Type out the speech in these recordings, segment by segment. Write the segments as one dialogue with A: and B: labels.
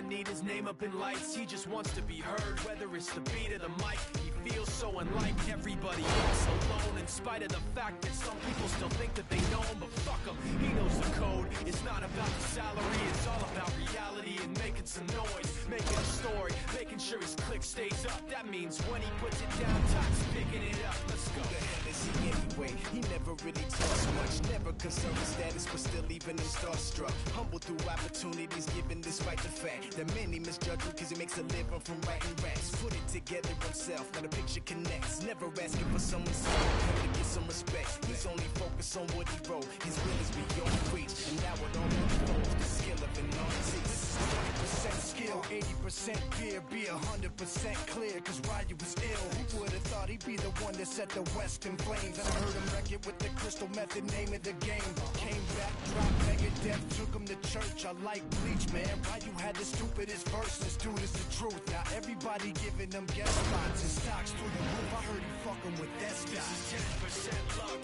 A: doesn't need his name up in lights. He just wants to be heard, whether it's the beat of the mic. He feels so unlike everybody else, alone, in spite of the fact that some people still think that they know him. But fuck him, he knows the code. It's not about the salary, it's all about reality and making some noise, making a story, making sure his click stays up. That means when he puts it down, Todd's picking it up. Let's go.
B: Who the hell is he anyway? He never really talks much, never concerned with status, but still leaving him starstruck. Humble through opportunities, given despite the fact that many misjudge him because he makes a living from writing raps. Put it together himself, now the picture connects. Never asking for someone's help to get some respect. He's only focused on what he wrote. His will is beyond reach, and now it all unfolds. The skill of an artist. 20% skill, 80% fear, be 100% clear, cause Ryu was ill. Who would've thought he'd be the one that set the West in flames? And I heard him wreck it with the crystal method, name of the game. Came back, dropped Megadeth, took him to church. I like Bleach, man. Ryu had the stupidest verses, dude, is the truth. Now everybody giving them guest spots and stocks through the roof. I heard he fucking with that stock.
A: This is 10% luck,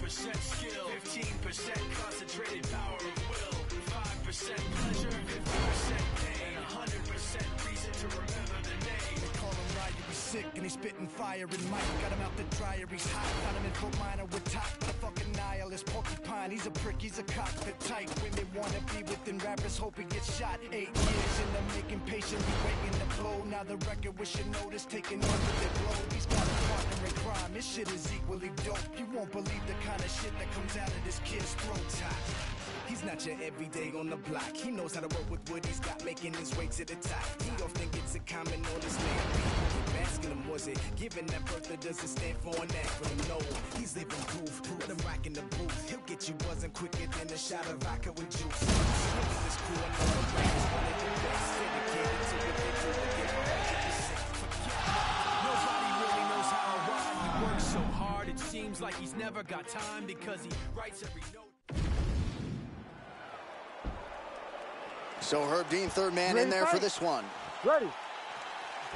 A: 20% skill, 15% concentrated power of will, 5% pleasure, 50% pain, and 100% reason to remember the name.
B: They call him Ryu, he's sick and he's spitting fire and Mike got him out the dryer, he's hot. Got him in Fort Minor with top, the fucking nihilist porcupine. He's a prick, he's a cockpit type. Women wanna be within rappers, hope he gets shot. 8 years in the making, patiently waiting to blow. Now the record with your notice taking over the globe. He's got a partner in crime, this shit is equally dope. You won't believe the kind of shit that comes out of this kid's throat. He's not your everyday on the block. He knows how to work with what he's got, making his way to the top. He often gets a comment on his name. Keep asking him, was it given that birth that doesn't stand for an acronym? No, he's living proof. Let him rock in the booth. He'll get you buzzing quicker than a shot of vodka with juice. This crew and all the rappers, one of the best. Dedicated to what they do, they give 100%.
A: Nobody really knows how or why he works so hard. It seems like he's never got time because he writes every note.
C: So Herb Dean, third man in there for this one.
D: Ready.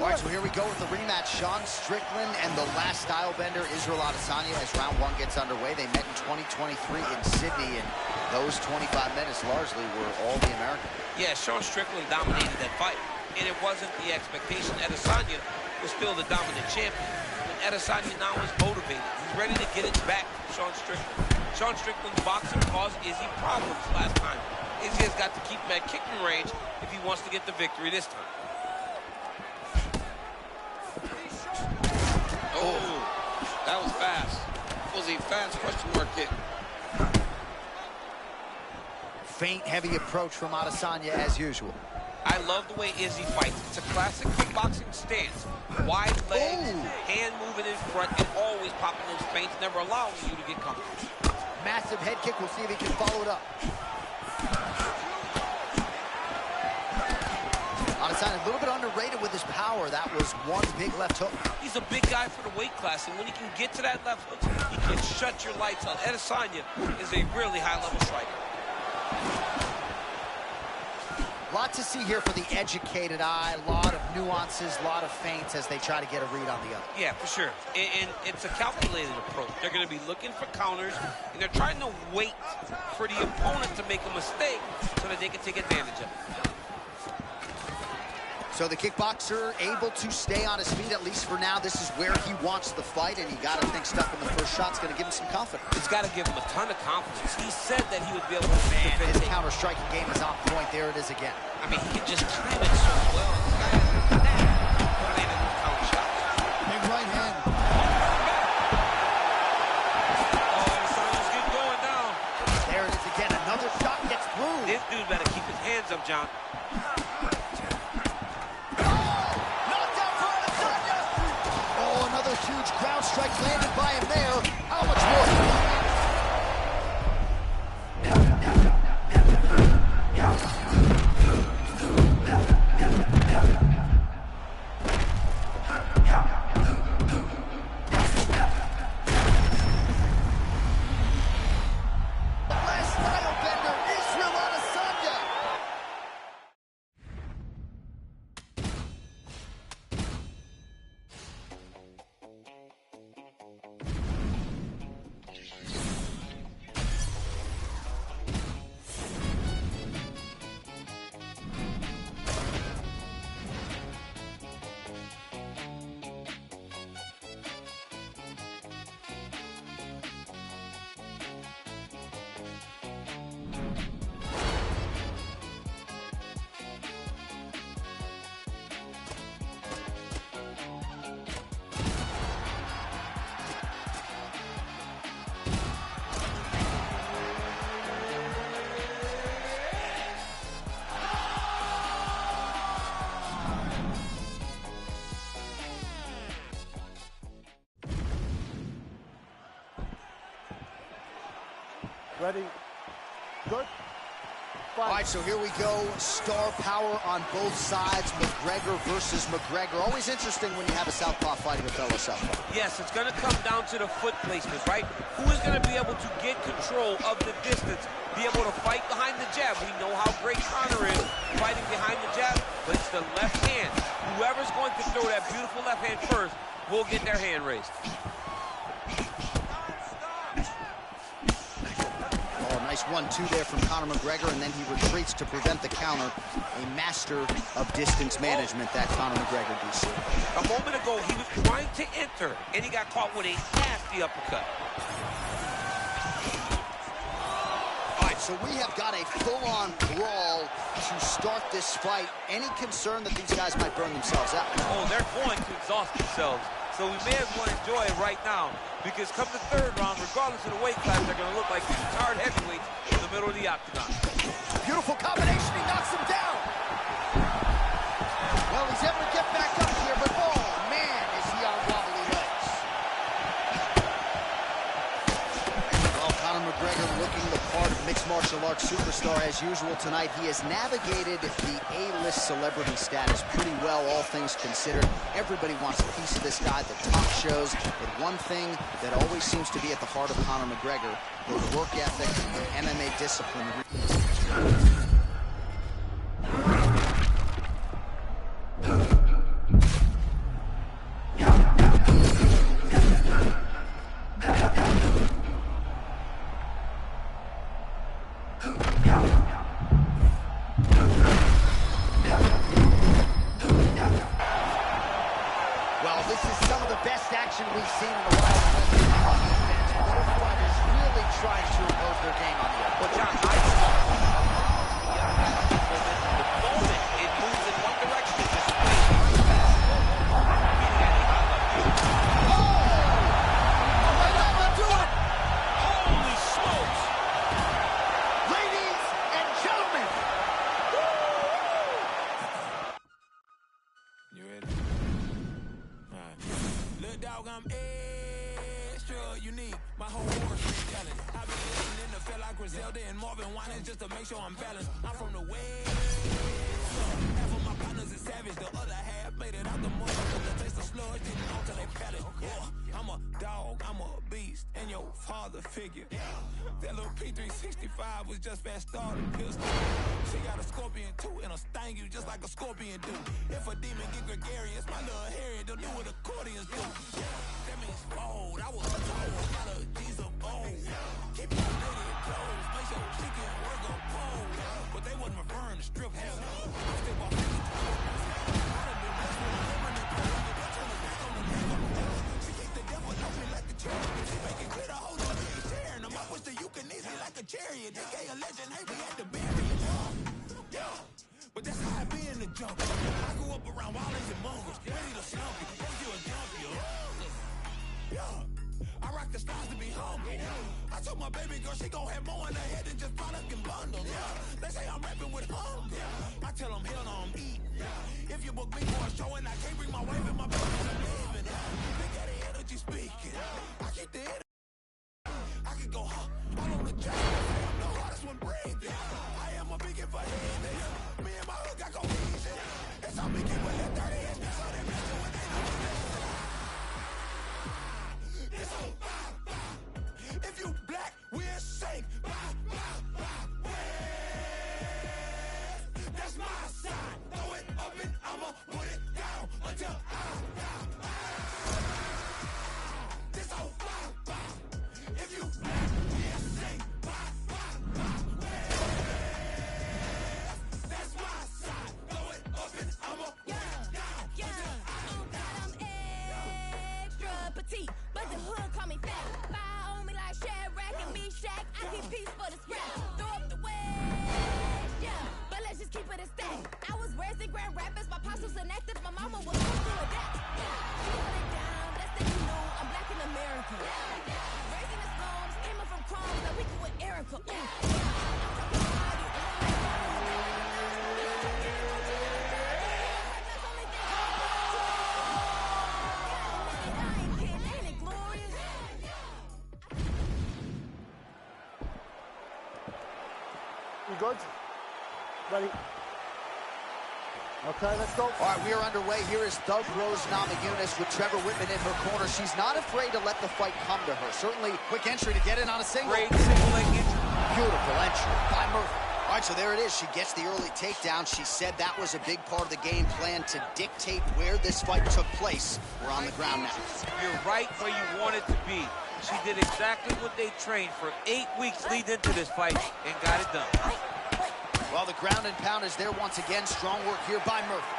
C: All right, so here we go with the rematch. Sean Strickland and the last style bender, Israel Adesanya, as round one gets underway. They met in 2023 in Sydney, and those 25 minutes largely were all the American.
E: Yeah, Sean Strickland dominated that fight, and it wasn't the expectation. Adesanya was still the dominant champion, and Adesanya now is motivated. He's ready to get it back from Sean Strickland. Sean Strickland's boxing caused Izzy problems last time. Izzy has got to keep him at kicking range if he wants to get the victory this time.
F: Oh, that was fast. Was he fast? Question mark kick.
C: Faint, heavy approach from Adesanya as usual.
E: I love the way Izzy fights. It's a classic kickboxing stance. Wide legs, hand moving in front, and always popping those feints, never allowing you to get comfortable.
C: Massive head kick. We'll see if he can follow it up. Adesanya a little bit underrated with his power. That was one big left hook.
E: He's a big guy for the weight class, and when he can get to that left hook, he can shut your lights out. Adesanya is a really high-level striker.
C: A lot to see here for the educated eye. A lot of nuances, a lot of feints as they try to get a read on the other.
E: Yeah, for sure. And it's a calculated approach. They're going to be looking for counters, and they're trying to wait for the opponent to make a mistake so that they can take advantage of it.
C: So the kickboxer able to stay on his feet, at least for now. This is where he wants the fight, and you got to think stuff in the first shot's going to give him some confidence.
E: It's got to give him a ton of confidence. He said that he would be able to
C: defend. His counter-striking game is on point. There it is again.
E: I mean, he can just time it so well. This guy is landing those counter shots.
C: Big right hand.
E: Oh, Adesanya's getting going now.
C: There it is again. Another shot gets through.
E: This dude better keep his hands up, John.
C: Huge ground strike landed by him there. How much more?
D: Ready? Good.
C: All right, so here we go. Star power on both sides. McGregor versus McGregor. Always interesting when you have a southpaw fighting a fellow southpaw.
E: Yes, it's going to come down to the foot placement, right? Who is going to be able to get control of the distance, be able to fight behind the jab? We know how great Conor is fighting behind the jab, but it's the left hand. Whoever's going to throw that beautiful left hand first will get their hand raised.
C: Nice 1-2 there from Conor McGregor, and then he retreats to prevent the counter. A master of distance management, that Conor McGregor, DC.
E: A moment ago, he was trying to enter, and he got caught with a nasty uppercut.
C: All right, so we have got a full-on brawl to start this fight. Any concern that these guys might burn themselves out?
E: Oh, they're going to exhaust themselves. So we may as well enjoy it right now, because come the third round, regardless of the weight class, they're going to look like two hard heavyweights in the middle of the octagon.
C: Beautiful combination. He knocks him down. Well, he's able to get back up here, but oh, man, is he on wobbly legs. Well, Conor McGregor looking the part of mixed martial arts superstar as usual tonight. He has navigated the A-list celebrity status pretty well, all things considered. Everybody wants a piece of this guy, the talk shows, but one thing that always seems to be at the heart of Conor McGregor, the work ethic and MMA discipline. Well, this is some of the best action we've seen in a while. Both fighters really trying to impose their game on the other.
E: Well, John, the moment it moves in one direction, it just holy smokes!
C: Ladies and gentlemen!
A: You ready? Alright. Little dog, I'm extra unique. My whole world's talent. I've been living in the feel like Griselda and Marvin Winans just to make sure I'm balanced. I'm from the West. Half of my partners is savage, the other half made it out the mud. The taste of sludge didn't know till they palate. I'm a dog, I'm a beast, and your father figure. That little P365 was just fast started pistol. She got a scorpion too, and a sting you just like a scorpion do. If a demon get gregarious, my little Harry, they'll do what accordions do. That means fold. I was told, got a G's of old. Keep your lady clothes, make sure she can work a pole. But they wasn't referring to strip hell. I'm still walking. Chariot, they gave a legend, hey, we had to bury it. Yeah, but that's how I be in the jungle. I grew up around wilders and mongrels, ready to slump you, think you a junkie. Yeah, I rock the stars to be humble. I told my baby girl she gon' have more in her head than just product and bundles. Yeah, they say I'm rapping with hunger. I tell them hell no, I'm eating. If you book me for a show and I can't bring my wife and my baby, I'm leaving. Big Daddy energy speaking. I keep the energy. I can go all on the jack. I'm the hardest one breathing. I am a beacon for healing. Me and my hood got cohesion. It's all beacon with that 30 inch piece on that bitch when they know it's it's on fire. If you black, we're safe. That's my side. Throw it up and I'ma put it down until this on fire. If you that's my side. Throw it up and I'ma put it down.
G: Oh God, I'm extra petite, but the hood call me fat. Fire on me like Shadrach and Meshach. I keep peace for the scrap. Throw up the wedge, yeah. But let's just keep it a stack. I was raised in Grand Rapids. My pops was an actor. My mama was supposed to adapt. She held it down. That's that you know I'm black in America. Raising the slums, came up from crumbs. Now we go with Erica.
D: Good. Ready. Okay, let's go.
C: All right, we are underway. Here is Thug Rose Namajunas with Trevor Whitman in her corner. She's not afraid to let the fight come to her. Certainly, quick entry to get in on a single.
E: Great single leg entry.
C: Beautiful entry by Murphy. All right, so there it is. She gets the early takedown. She said that was a big part of the game plan to dictate where this fight took place. We're on the ground now.
E: You're right where you wanted to be. She did exactly what they trained for 8 weeks leading into this fight and got it done.
C: Well, the ground and pound is there once again. Strong work here by Murphy.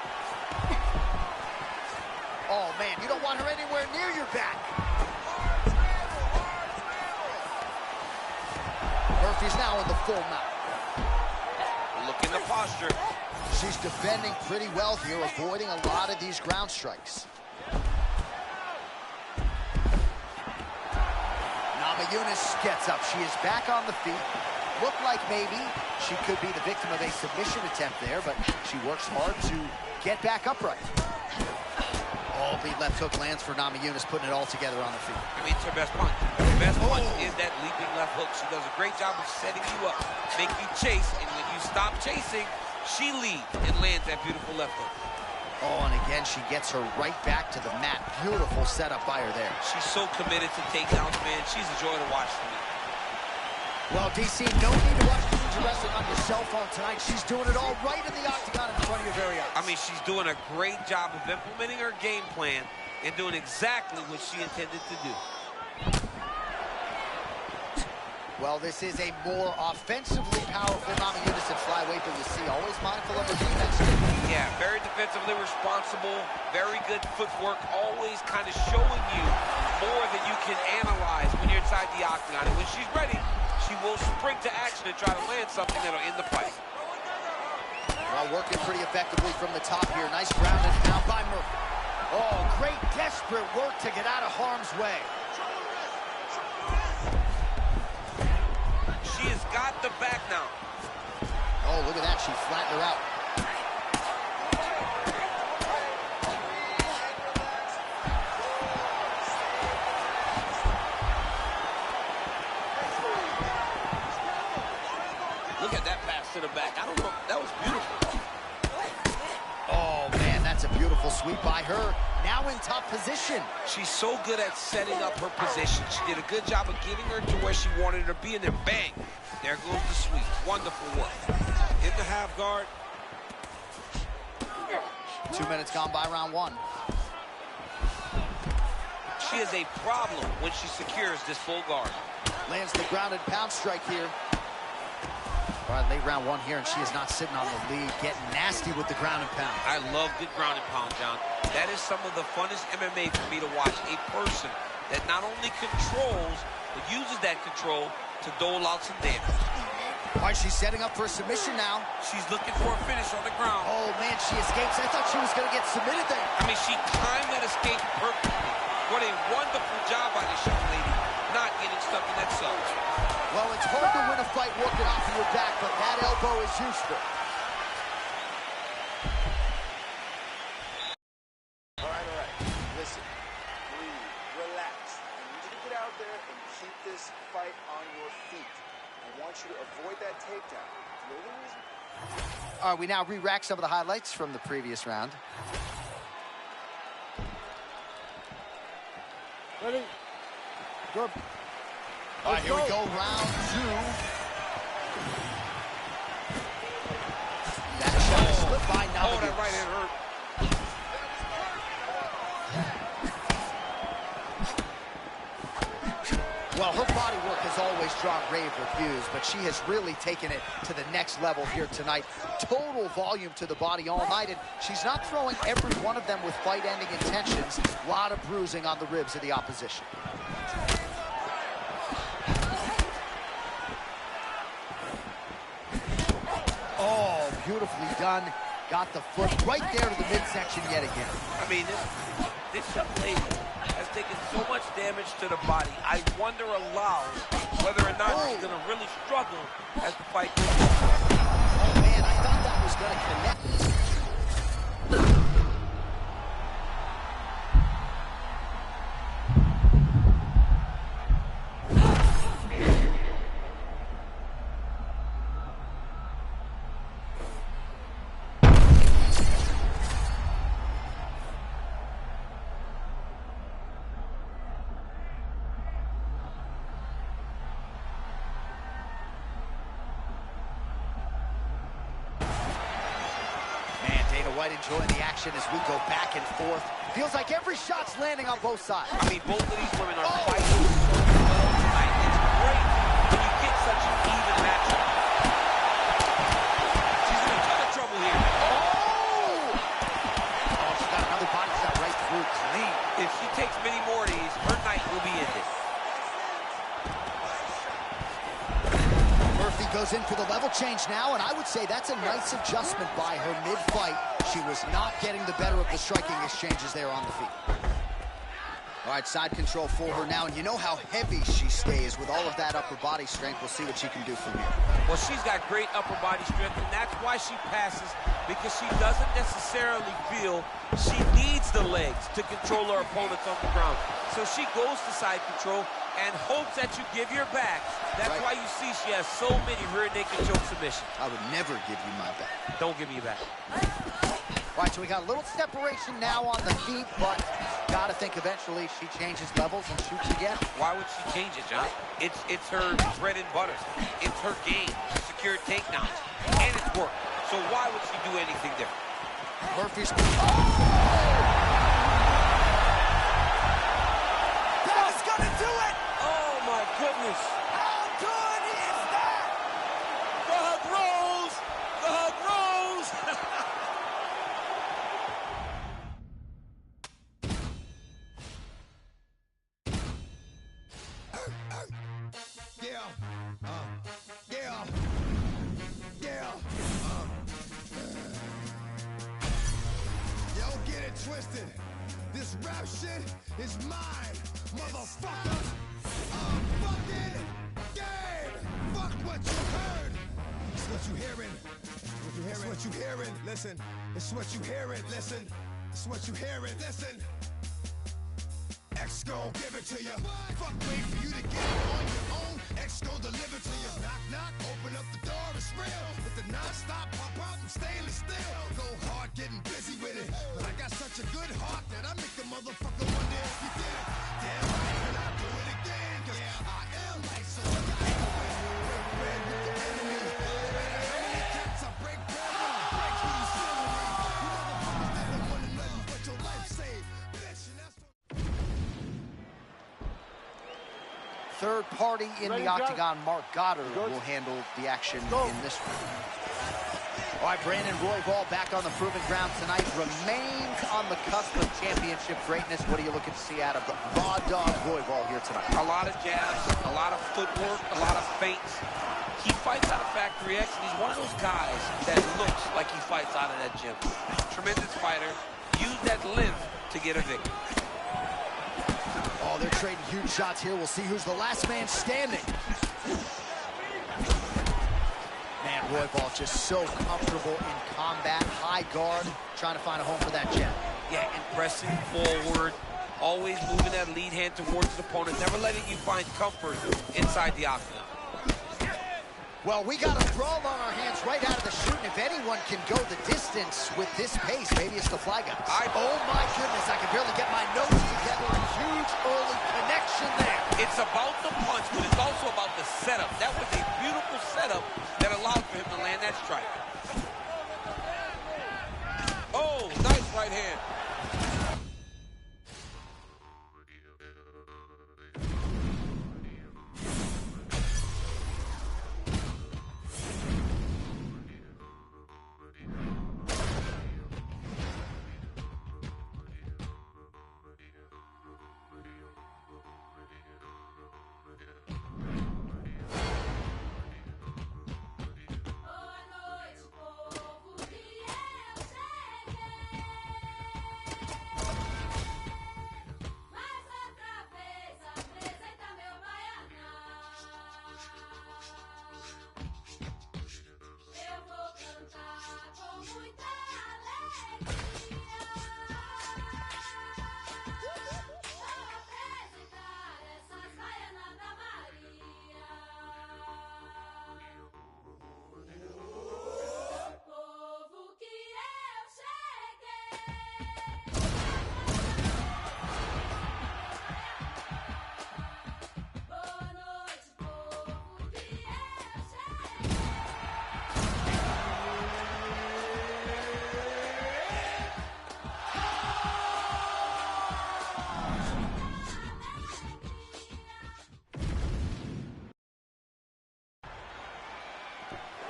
C: Oh, man, you don't want her anywhere near your back. Murphy's now in the full mount.
E: Look in the posture.
C: She's defending pretty well here, avoiding a lot of these ground strikes. Namajunas gets up. She is back on the feet. Looked like maybe she could be the victim of a submission attempt there, but she works hard to get back upright. Oh, big left hook lands for Namajunas, putting it all together on the feet.
E: I mean, it's her best punch. Her best punch is that leaping left hook. She does a great job of setting you up, make you chase, and when you stop chasing, she leads and lands that beautiful left hook.
C: Oh, and again, she gets her right back to the mat. Beautiful setup by her there.
E: She's so committed to takedowns, man. She's a joy to watch for me.
C: Well, DC, no need to watch Ninja Wrestling on your cell phone tonight. She's doing it all right in the octagon in front of your very eyes.
E: I mean, she's doing a great job of implementing her game plan and doing exactly what she intended to do.
C: Well, this is a more offensively powerful Namajunas at flyweight than you see. Always mindful of her defense.
E: Yeah, very defensively responsible, very good footwork, always kind of showing you more than you can analyze when you're inside the octagon. And when she's ready, she will spring to action and try to land something that'll end the fight.
C: Well, working pretty effectively from the top here. Nice ground and pound by Murphy. Oh, great desperate work to get out of harm's way.
E: She has got the back now.
C: Oh, look at that. She flattened her out.
E: Look at that pass to the back. I don't know. That was beautiful.
C: Oh, man, that's a beautiful sweep by her. Now in top position.
E: She's so good at setting up her position. She did a good job of getting her to where she wanted her to be, and then bang, there goes the sweep. Wonderful work. In the half guard.
C: 2 minutes gone by round one.
E: She is a problem when she secures this full guard.
C: Lands the ground and pound strike here. All right, late round one here, and she is not sitting on the lead. Getting nasty with the ground and pound.
E: I love good ground and pound, John. That is some of the funnest MMA for me to watch. A person that not only controls, but uses that control to dole out some damage.
C: All right, she's setting up for a submission now.
E: She's looking for a finish on the ground.
C: Oh, man, she escapes. I thought she was going to get submitted there.
E: I mean, she timed that escape perfectly. What a wonderful job by this young lady, not getting stuck in that sub.
C: Well, it's hard to win a fight working off of your back, but that elbow is useful.
D: All right. Listen, breathe, relax. I need you to get out there and keep this fight on your feet. I want you to avoid that takedown. You know the reason?
C: All right, we now re-rack some of the highlights from the previous round.
D: Ready? Good.
C: All right, here we go, round two. That shot is slipped by Namajunas.
E: Oh, that right hand hurt.
C: Well, her body work has always drawn rave reviews, but she has really taken it to the next level here tonight. Total volume to the body all night, and she's not throwing every one of them with fight-ending intentions. A lot of bruising on the ribs of the opposition. Oh, beautifully done. Got the foot right there to the midsection yet again.
E: I mean, this young lady has taken so much damage to the body. I wonder aloud whether or not she's going to really struggle as the fight goes on.
C: Oh, man, I thought that was going to connect. White enjoying the action as we go back and forth. Feels like every shot's landing on both sides.
E: I mean, both of these women are fighting so well tonight. It's great when you get such an even matchup. She's in a ton of trouble here.
C: Oh, she got another body shot right through clean.
E: If she takes many more of these, her night will be ended.
C: Murphy goes in for the level change now, and I would say that's a nice adjustment by her mid-fight. She was not getting the better of the striking exchanges there on the feet. All right, side control for her now, and you know how heavy she stays with all of that upper body strength. We'll see what she can do from here.
E: Well, she's got great upper body strength, and that's why she passes, because she doesn't necessarily feel she needs the legs to control her opponents on the ground. So she goes to side control and hopes that you give your back. That's why you see she has so many rear naked choke submissions.
C: I would never give you my back.
E: Don't give me your back.
C: All right, so we got a little separation now on the feet, but gotta think eventually she changes levels and shoots again.
E: Why would she change it, John? It's her bread and butter. It's her game. Secure takedowns. And it's work. So why would she do anything different?
C: Murphy's...
B: That is gonna do it!
E: Oh, my goodness.
B: How good is that?
E: The hug rolls. The hug rolls.
B: Yo, get it twisted. This rap shit is mine, motherfuckers. I'm fucking game. Fuck what you heard. It's what you hearing. It's what you hearing. Listen. It's what you hearing. Listen. It's what you hearing. Listen. X gon' give it to you. Fuck, wait for you to get it on your own. X gon' deliver to you. Knock, knock, open up the door, it's real. With the non-stop pop out and stainless steel. Go hard, getting busy with it. But I got such a good heart that I make the motherfucker wonder if you did it. Damn right, and I'll do it again. Cause I am like so I gotta break bread with the enemy. No matter how many cats I break bread with, I break who you still with me. You motherfuckers that don't wanna know but your life saved. Bitch, and that's what...
C: Third party in the octagon, Mark Goddard, will handle the action in this one. All right, Brandon Royval back on the proving ground tonight, remains on the cusp of championship greatness. What are you looking to see out of the raw dog Royval here tonight?
E: A lot of jabs, a lot of footwork, a lot of feints. He fights out of Factory X, and he's one of those guys that looks like he fights out of that gym. Tremendous fighter. Use that length to get a victory.
C: Oh, they're trading huge shots here. We'll see who's the last man standing. Man, Royval just so comfortable in combat, high guard, trying to find a home for that jab.
E: Yeah, and pressing forward, always moving that lead hand towards his opponent, never letting you find comfort inside the octagon.
C: Well, we got a brawl on our hands right out of the chute, and if anyone can go the distance with this pace, maybe it's the Fly Guys. Oh my goodness, I can barely get my notes together. A huge early connection there.
E: It's about the punch, but it's also about the setup. That was a beautiful setup that allowed for him to land that strike. Oh, nice right hand.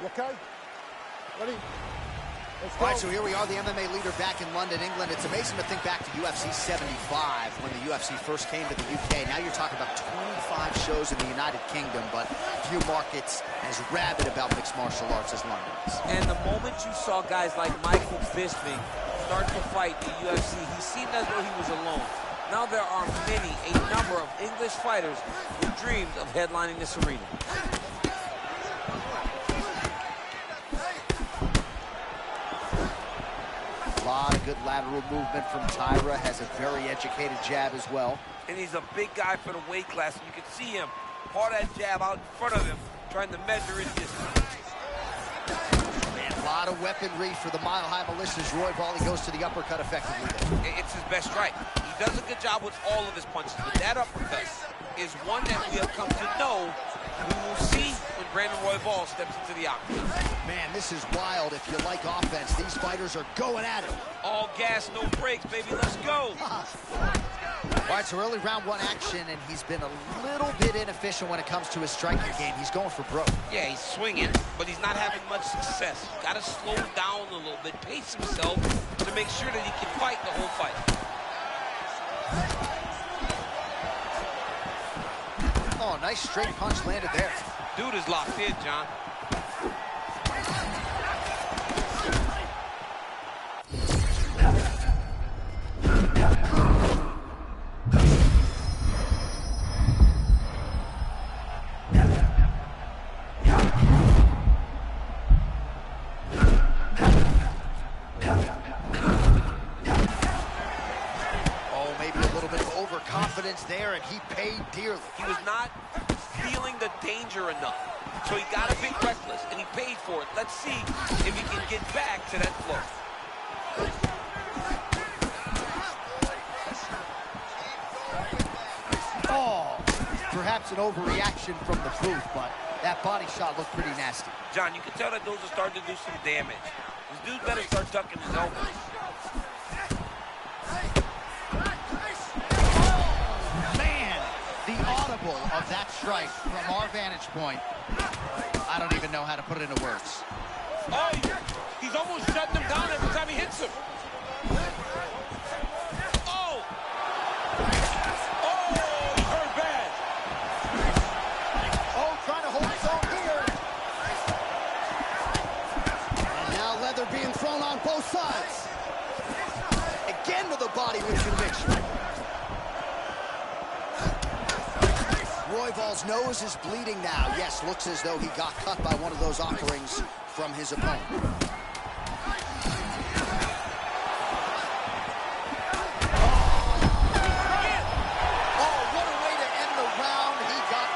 D: You okay? Ready? Let's
C: All right, so here we are, the MMA leader back in London, England. It's amazing to think back to UFC 75 when the UFC first came to the UK. Now you're talking about 25 shows in the United Kingdom, but few markets as rabid about mixed martial arts as London is.
E: And the moment you saw guys like Michael Bisping start to fight the UFC, he seemed as though he was alone. Now there are a number of English fighters who dreamed of headlining this arena.
C: A lot of good lateral movement from Tyra, has a very educated jab as well.
E: And he's a big guy for the weight class, and you can see him, part of that jab out in front of him, trying to measure his distance.
C: Man, a lot of weaponry for the Mile High Militias. Royval, he goes to the uppercut effectively there.
E: It's his best strike. He does a good job with all of his punches, but that uppercut is one that we have come to know we will see when Brandon Royval steps into the octagon.
C: Man, this is wild. If you like offense, these fighters are going at it.
E: All gas, no brakes, baby. Let's go.
C: All right, so early round one action, and he's been a little bit inefficient when it comes to his striking game. He's going for broke.
E: Yeah, he's swinging, but he's not having much success. Got to slow down a little bit, pace himself to make sure that he can fight the whole fight.
C: Oh, nice straight punch landed there.
E: Dude is locked in, John.
C: Oh, maybe a little bit of overconfidence there, and he paid dearly.
E: He was not feeling the danger enough, so he got a bit reckless, and he paid for it. Let's see if he can get back to that flow.
C: Oh, perhaps an overreaction from the booth, but that body shot looked pretty nasty.
E: John, you can tell that those are starting to do some damage. This dude better start ducking his elbows.
C: Man, the audible of that strike from our vantage point, I don't even know how to put it into words.
E: Oh, he's almost shutting him down every time he hits him. Oh! Oh, he hurt bad.
C: Oh, trying to hold his own here. And now leather being thrown on both sides. Again to the body with conviction. Royval's nose is bleeding now. Yes, looks as though he got cut by one of those offerings from his opponent. Oh, what a way to end the round. He got...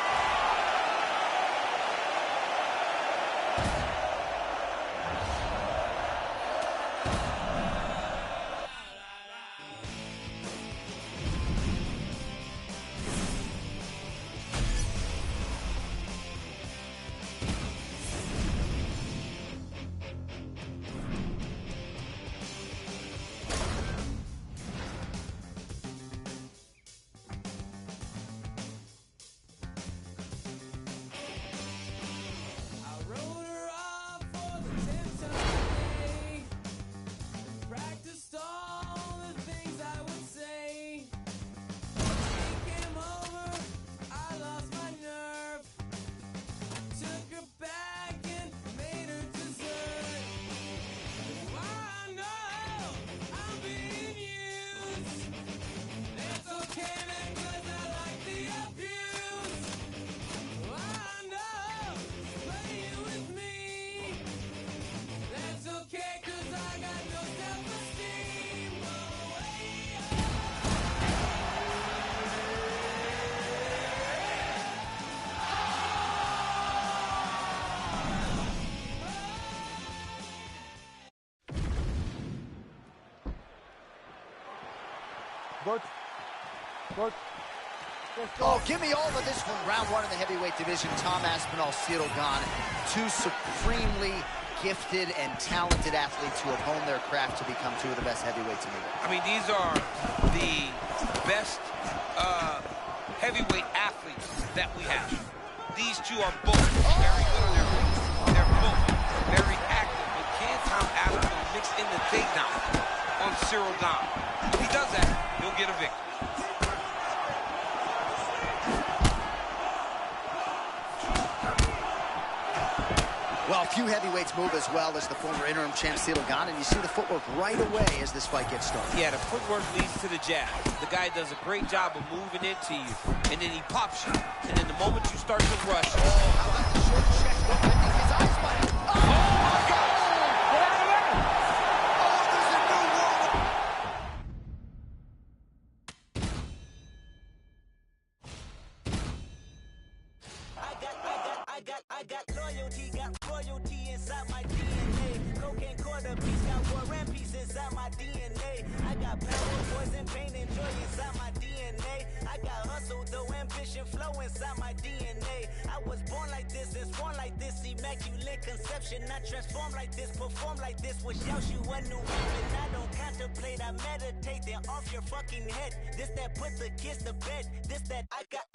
C: Oh, give me all of this from round one in the heavyweight division. Tom Aspinall, Ciryl Gane, two supremely gifted and talented athletes who have honed their craft to become two of the best heavyweights in the world.
E: I mean, these are the best heavyweight athletes that we have. These two are both very good on their feet. They're both. Very active, but can Tom Adams mix in the takedown on Cyril Gane? If he does that, he'll get a victory.
C: Well, a few heavyweights move as well as the former interim champ Cyril Gane, and you see the footwork right away as this fight gets started.
E: Yeah, the footwork leads to the jab. The guy does a great job of moving into you, and then he pops you. And then the moment you start to rush...
C: Oh, how about the short check? I think his eyes might... Oh, my God! Get out of there! Oh, there's a new world.
H: I got loyalty, got royalty inside my DNA. Cocaine quarter piece, got war and peace inside my DNA. I got power, poison, pain, and joy inside my DNA. I got hustle, though, ambition, flow inside my DNA. I was born like this, and born like this, immaculate conception. I transform like this, perform like this, wish out you a new weapon. I don't contemplate, I meditate, then off your fucking head. This that put the kids to bed. This that I got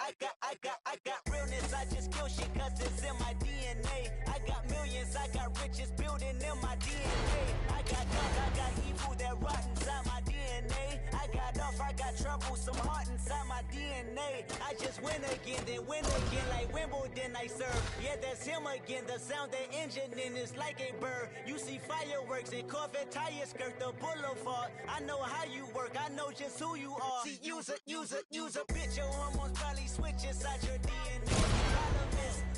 H: realness. I just kill shit cause it's in my DNA. I got millions, I got riches building in my DNA. I got dark, I got evil that rot inside my DNA. I got off, I got trouble, some heart inside my DNA. I just win again, then win again like Wimbledon I serve. Yeah, that's him again, the sound that engine in is like a bird. You see fireworks and Corvette tires skirt the boulevard. I know how you work, I know just who you are. See, use a bitch, your hormones probably switch inside your DNA.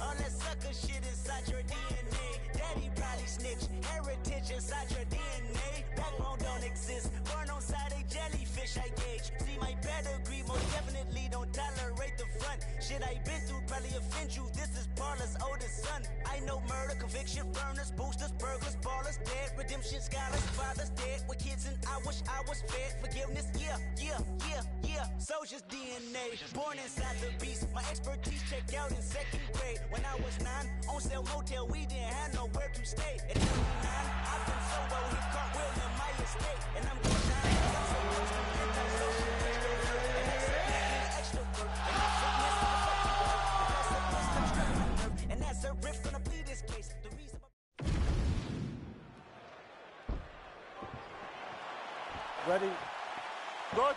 H: All that sucker shit inside your DNA. Daddy probably snitch. Heritage inside your DNA. Backbone don't exist. Born on side a jellyfish I gauge. See my pedigree most definitely don't tolerate the front. Shit I been through probably offend you. This is Parlor's oldest son. I know murder, conviction, burners, boosters, burglars, ballers, dead. Redemption, scholars, fathers dead. With kids and I wish I was fed. Forgiveness, yeah. Soldier's DNA. Born inside the beast. My expertise checked out in second grade. When I was 9, on sale motel, we didn't have nowhere to stay. At 29, I've been solo, hit cartwheel in my estate. And I'm going to shine, I'm so close to anti-social extrovert. And that's a extrovert. And that's a riff gonna plead this case. The reason
D: Ready? Good.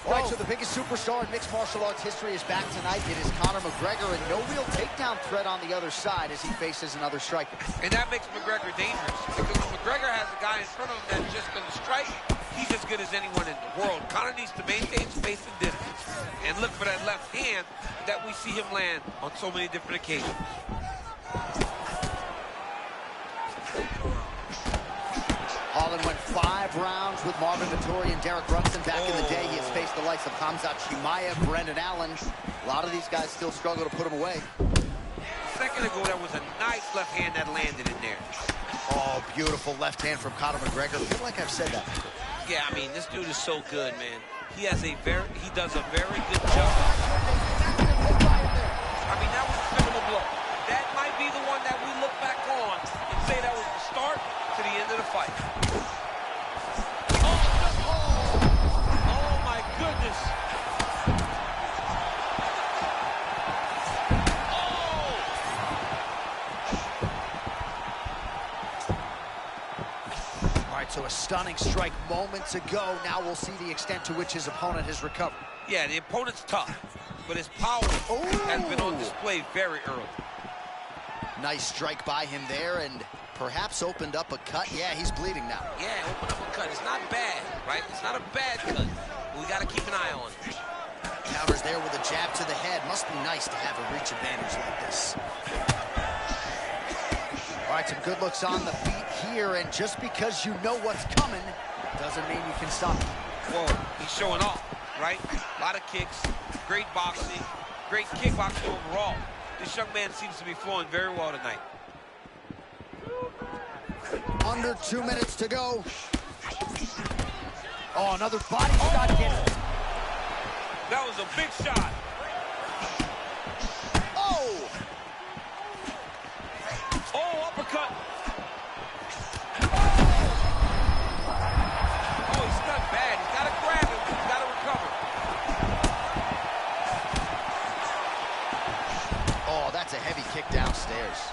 C: All right, so the biggest superstar in mixed martial arts history is back tonight. It is Conor McGregor, and no real takedown threat on the other side as he faces another striker.
E: And that makes McGregor dangerous, because when McGregor has a guy in front of him that's just going to strike, he's as good as anyone in the world. Conor needs to maintain space and distance and look for that left hand that we see him land on so many different occasions.
C: Holland went 5 rounds with Marvin Vettori and Derek Brunson. Back in the day, he has faced the likes of Khamzat Chimaev, Brendan Allen. A lot of these guys still struggle to put him away.
E: A second ago, that was a nice left hand that landed in there.
C: Oh, beautiful left hand from Conor McGregor. I feel like I've said that.
E: Yeah, I mean, this dude is so good, man. He does a very good job. I mean, that was a criminal blow. That might be the one that we look back on and say that was the start to the end of the fight. Oh my goodness.
C: All right, so a stunning strike moments ago. Now we'll see the extent to which his opponent has recovered.
E: Yeah, the opponent's tough, but his power has been on display very early.
C: Nice strike by him there, and perhaps opened up a cut. Yeah, he's bleeding now.
E: Yeah, open up a cut. It's not bad, right? It's not a bad cut. We got to keep an eye on it.
C: Counters there with a jab to the head. Must be nice to have a reach advantage like this. All right, some good looks on the feet here, and just because you know what's coming doesn't mean you can stop it.
E: Whoa, he's showing off, right? A lot of kicks, great boxing, great kickboxing overall. This young man seems to be flowing very well tonight.
C: Under 2 minutes to go. Oh, another body shot hit.
E: That was a big shot.
C: Oh!
E: Oh, uppercut. Oh, he's not bad. He's got to grab him. He's got to recover.
C: Oh, that's a heavy kick downstairs.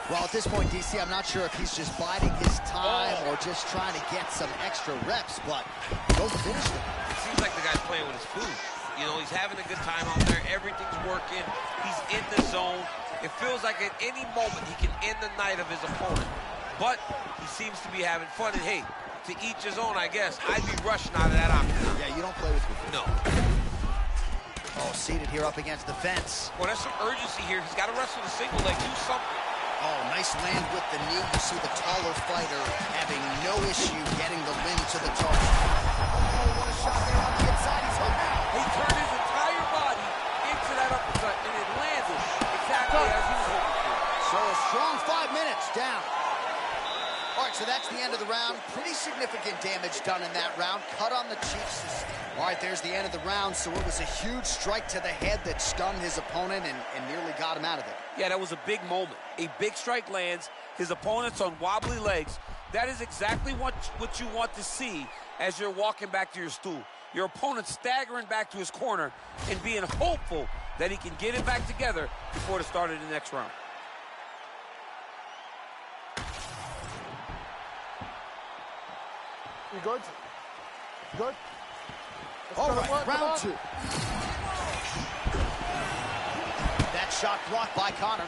C: Well, at this point, DC, I'm not sure if he's just biding his time or just trying to get some extra reps, but go finish them.
E: It seems like the guy's playing with his food. You know, he's having a good time out there. Everything's working. He's in the zone. It feels like at any moment he can end the night of his opponent. But he seems to be having fun. And, hey, to each his own, I guess. I'd be rushing out of that octagon.
C: Yeah, you don't play with your food.
E: No.
C: Oh, seated here up against the fence.
E: Well, there's some urgency here. He's got to wrestle the single leg. Do something.
C: Oh, nice land with the knee. You see the taller fighter having no issue getting the limb to the target. Oh, what a shot there on the inside. He's hooked now.
E: He turned his entire body into that uppercut, and it landed exactly as he was hoping for.
C: So a strong 5 minutes down. All right, so that's the end of the round. Pretty significant damage done in that round. Cut on the cheeks. All right, there's the end of the round. So it was a huge strike to the head that stunned his opponent and nearly got him out of it.
E: Yeah, that was a big moment. A big strike lands. His opponent's on wobbly legs. That is exactly what you want to see as you're walking back to your stool. Your opponent staggering back to his corner and being hopeful that he can get it back together before the start of the next round.
D: You good? Good?
C: All right, round 2. That shot blocked by Conor.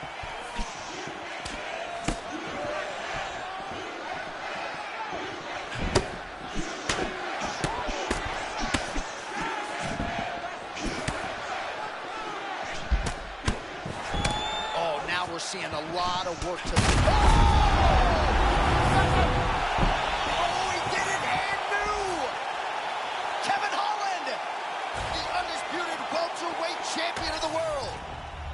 C: Oh, now we're seeing a lot of work to champion of the world.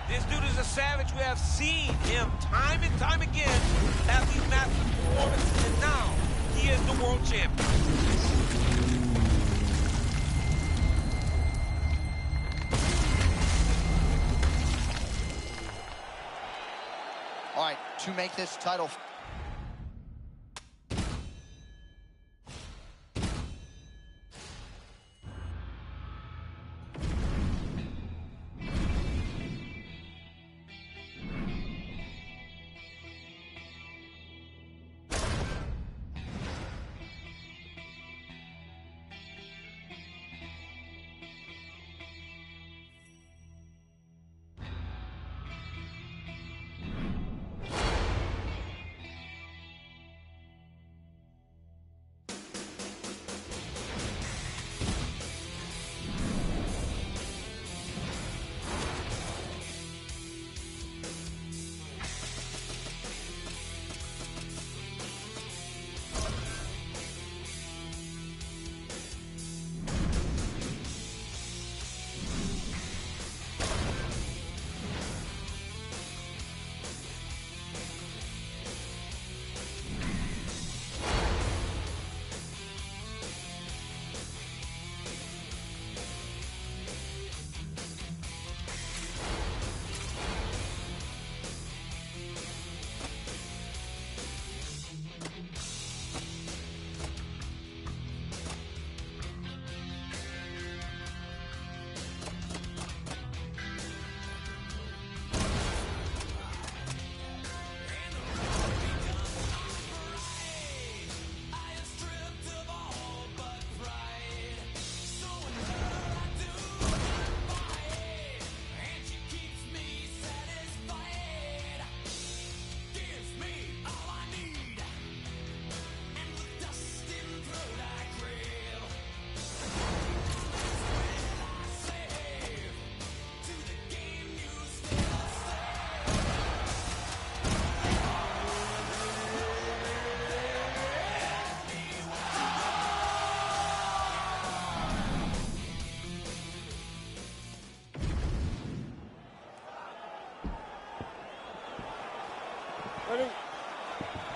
E: This dude is a savage. We have seen him time and time again have these massive performances, and now he is the world champion.
C: All right, to make this title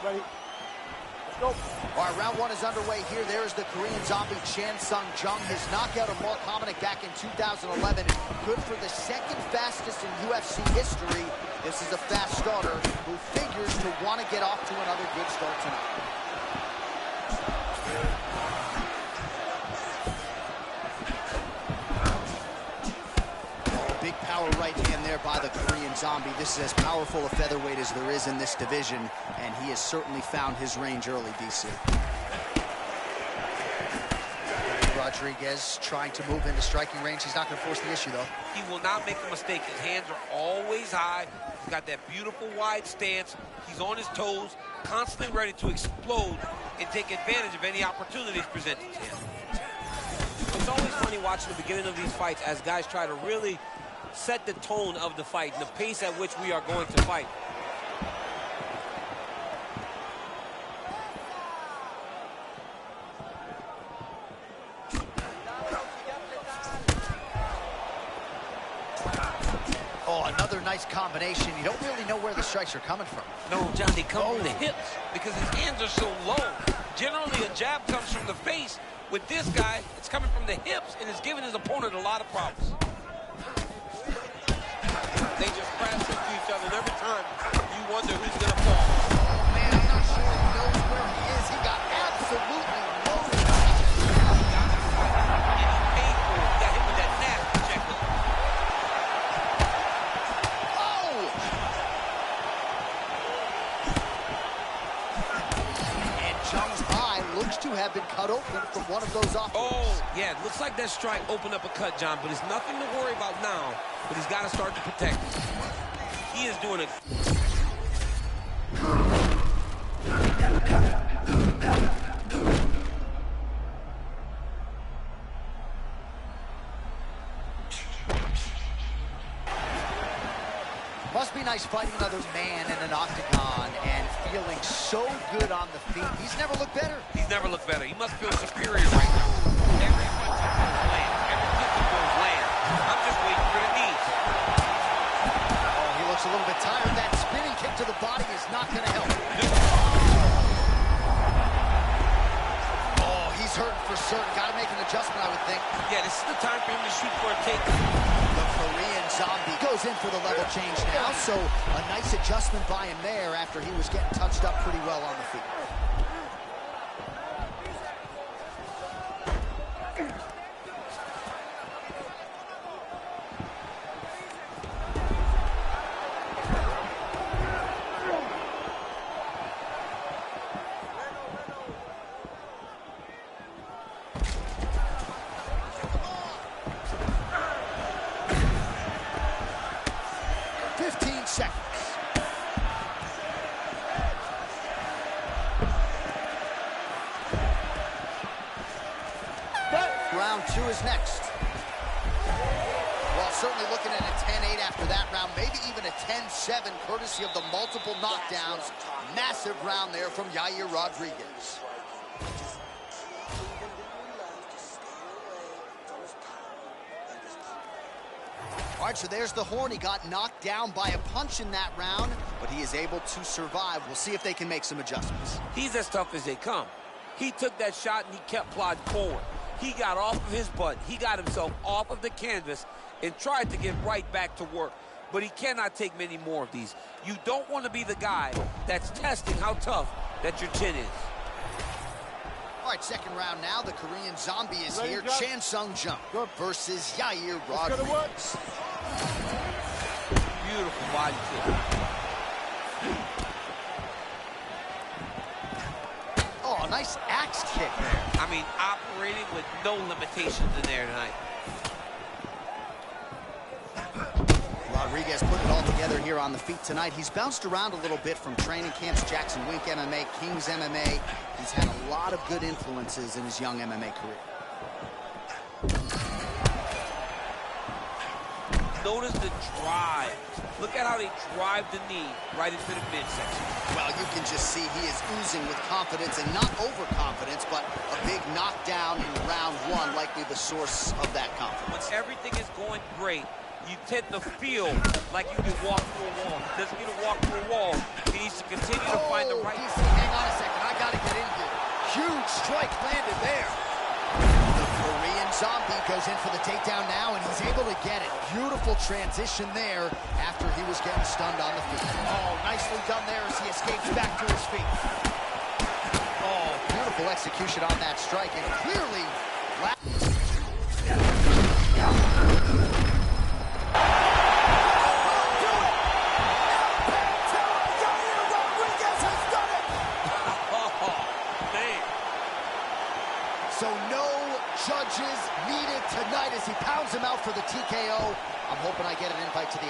D: Ready? Let's go.
C: All right, round 1 is underway here. There's the Korean zombie Chan Sung Jung. His knockout of Mark Hominick back in 2011. Good for the second fastest in UFC history. This is a fast starter who figures to want to get off to another good start tonight. Oh, big power power right hand there by the Korean Zombie. This is as powerful a featherweight as there is in this division, and he has certainly found his range early, DC. Rodriguez trying to move into striking range. He's not going to force the issue, though.
E: He will not make a mistake. His hands are always high. He's got that beautiful wide stance. He's on his toes, constantly ready to explode and take advantage of any opportunities presented to him.
I: It's always funny watching the beginning of these fights as guys try to really set the tone of the fight and the pace at which we are going to fight.
C: Oh, another nice combination. You don't really know where the strikes are coming from.
E: No, John, they come from the hips because his hands are so low. Generally, a jab comes from the face. With this guy, it's coming from the hips and it's giving his opponent a lot of problems.
F: They just crash into each other, and every time you wonder who's going to fall.
C: Oh, man, I'm not sure he knows where he is. He got absolutely loaded.
E: Paid for it. Got hit with that nasty check hook.
C: Oh! And Jung's eye looks to have been cut open from one of those offenses.
I: Oh, yeah, it looks like that strike opened up a cut, John, but it's nothing to worry about now, but he's got to start to protect it.
E: He is doing a...
C: Must be nice fighting another man in an octagon and feeling so good on the feet. He's never looked better.
E: He's never looked better. He must feel superior right now. Every punch he throws lands. Every kick he throws lands. I'm just waiting for the knees.
C: Oh, he looks a little bit tired. That spinning kick to the body is not going to help. Oh, he's hurting for certain. Got to make an adjustment, I would think.
E: Yeah, this is the time for him to shoot for a takedown.
C: The Korean Zombie goes in for the level change now, so a nice adjustment by him there after he was getting touched up pretty well on the feet. Round two is next. Well, certainly looking at a 10-8 after that round, maybe even a 10-7, courtesy of the multiple knockdowns. Massive round there from Yair Rodriguez. All right, so there's the horn. He got knocked down by a punch in that round, but he is able to survive. We'll see if they can make some adjustments.
I: He's as tough as they come. He took that shot and he kept plodding forward. He got off of his butt. He got himself off of the canvas and tried to get right back to work. But he cannot take many more of these. You don't want to be the guy that's testing how tough that your chin is.
C: All right, second round now. The Korean Zombie is here. Chan Sung Jung versus Yair Rodriguez.
E: Beautiful body kick.
C: Oh, nice axe kick there.
E: I mean, operating with no limitations in there tonight.
C: Rodriguez put it all together here on the feet tonight. He's bounced around a little bit from training camps, Jackson Wink MMA, Kings MMA. He's had a lot of good influences in his young MMA career.
E: Notice the drive. Look at how they drive the knee right into the midsection.
C: Well, you can just see he is oozing with confidence, and not overconfidence, but a big knockdown in round one, likely the source of that confidence.
E: When everything is going great, you tend to feel like you can walk through a wall. He doesn't need to walk through a wall. He needs to continue to find the right...
C: Hang on a second. I got to get in here. Huge strike landed there. The Korean Zombie goes in for the takedown now, and he's able to get it. Beautiful transition there after he was getting stunned on the feet. Oh, nicely done there as he escapes back to his feet. Oh, beautiful execution on that strike, and clearly...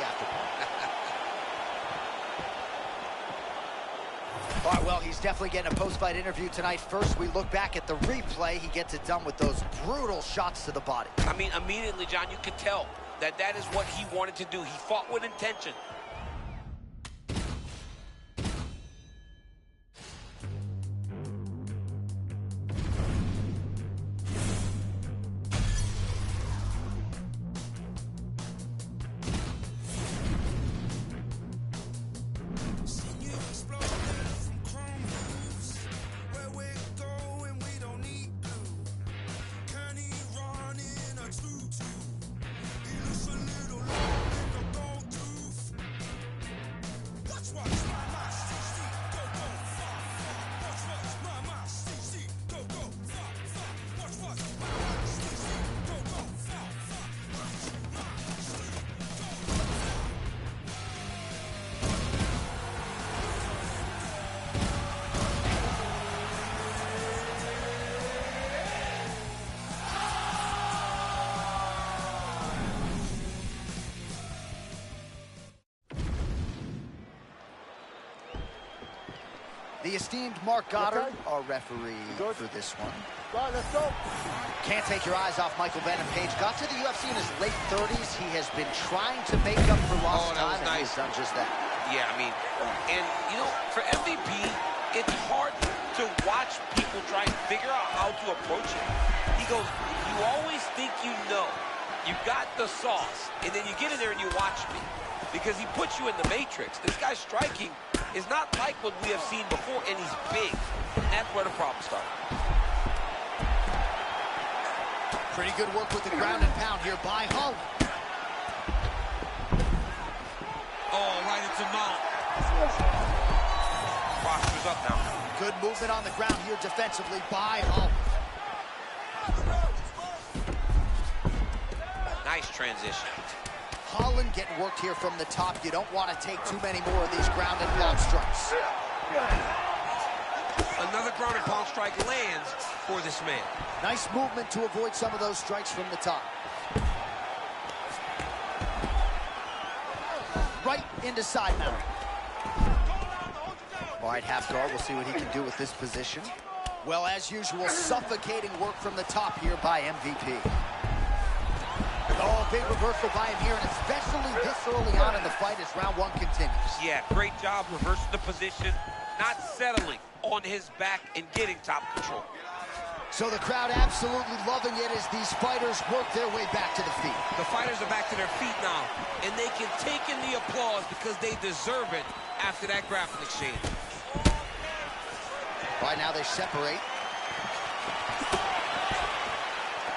C: after party. All right, well, he's definitely getting a post-fight interview tonight. First, we look back at the replay. He gets it done with those brutal shots to the body.
E: I mean, immediately, John, you could tell that that is what he wanted to do. He fought with intention.
C: The esteemed Mark Goddard, our referee for this one.
D: Let's go.
C: Can't take your eyes off Michael Venom Page. Got to the UFC in his late 30s. He has been trying to make up for lost time, and he's done just that.
E: Yeah, I mean, and, you know, for MVP, it's hard to watch people try and figure out how to approach it. He goes, you always think you know. You got the sauce, and then you get in there and you watch me. Because he puts you in the matrix. This guy's striking is not like what we have seen before, and he's big. And that's where the problem starts.
C: Pretty good work with the ground and pound here by Holland.
I: Oh, right into mount.
E: Posture's up now.
C: Good movement on the ground here defensively by Holland.
E: Nice transition.
C: Holland getting worked here from the top. You don't want to take too many more of these ground and pound strikes.
E: Another ground and pound strike lands for this man.
C: Nice movement to avoid some of those strikes from the top. Right into side mount. All right, half guard. We'll see what he can do with this position. Well, as usual, suffocating work from the top here by MVP. Oh, big reversal by him here, and especially this early on in the fight as round one continues.
E: Yeah, great job reversing the position, not settling on his back and getting top control.
C: So the crowd absolutely loving it as these fighters work their way back to the feet.
E: The fighters are back to their feet now, and they can take in the applause because they deserve it after that grappling exchange.
C: Right now they separate.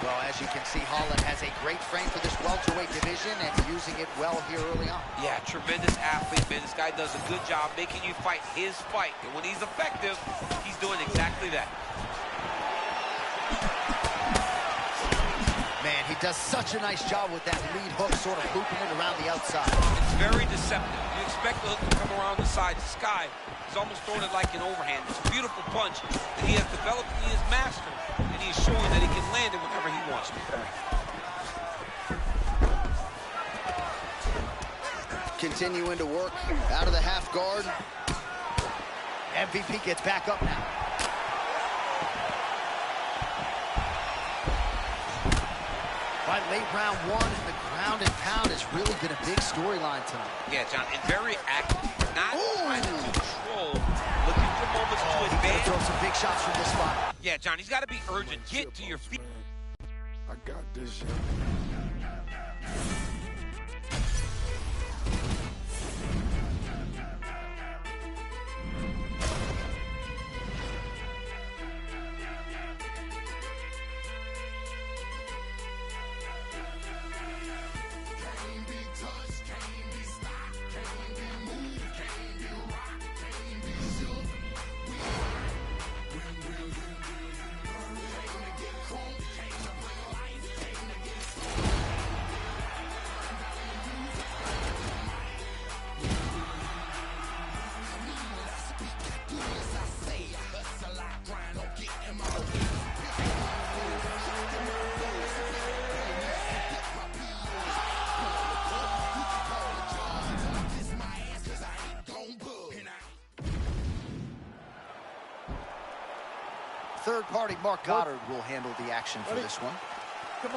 C: Well, as you can see, Holland has a great frame for this welterweight division and using it well here early on.
E: Yeah, tremendous athlete, man. This guy does a good job making you fight his fight. And when he's effective, he's doing exactly that.
C: Man, he does such a nice job with that lead hook, sort of looping it around the outside.
E: It's very deceptive. You expect the hook to come around the side. This guy is almost throwing it like an overhand. It's a beautiful punch that he has developed and he has mastered. And he's showing that he can land it whenever he wants to.
C: Continuing to work out of the half guard. MVP gets back up now. Right, late round one, and the ground and pound has really been a big storyline tonight.
E: Yeah, John, and very active. Not trying to control. Looking for moments to
C: He's
E: advance.
C: gonna throw some big shots from this spot.
E: Yeah, John, he's got to be urgent. Get to your feet.
D: I got this shit.
C: third party, Mark Goddard, will handle the action for this one.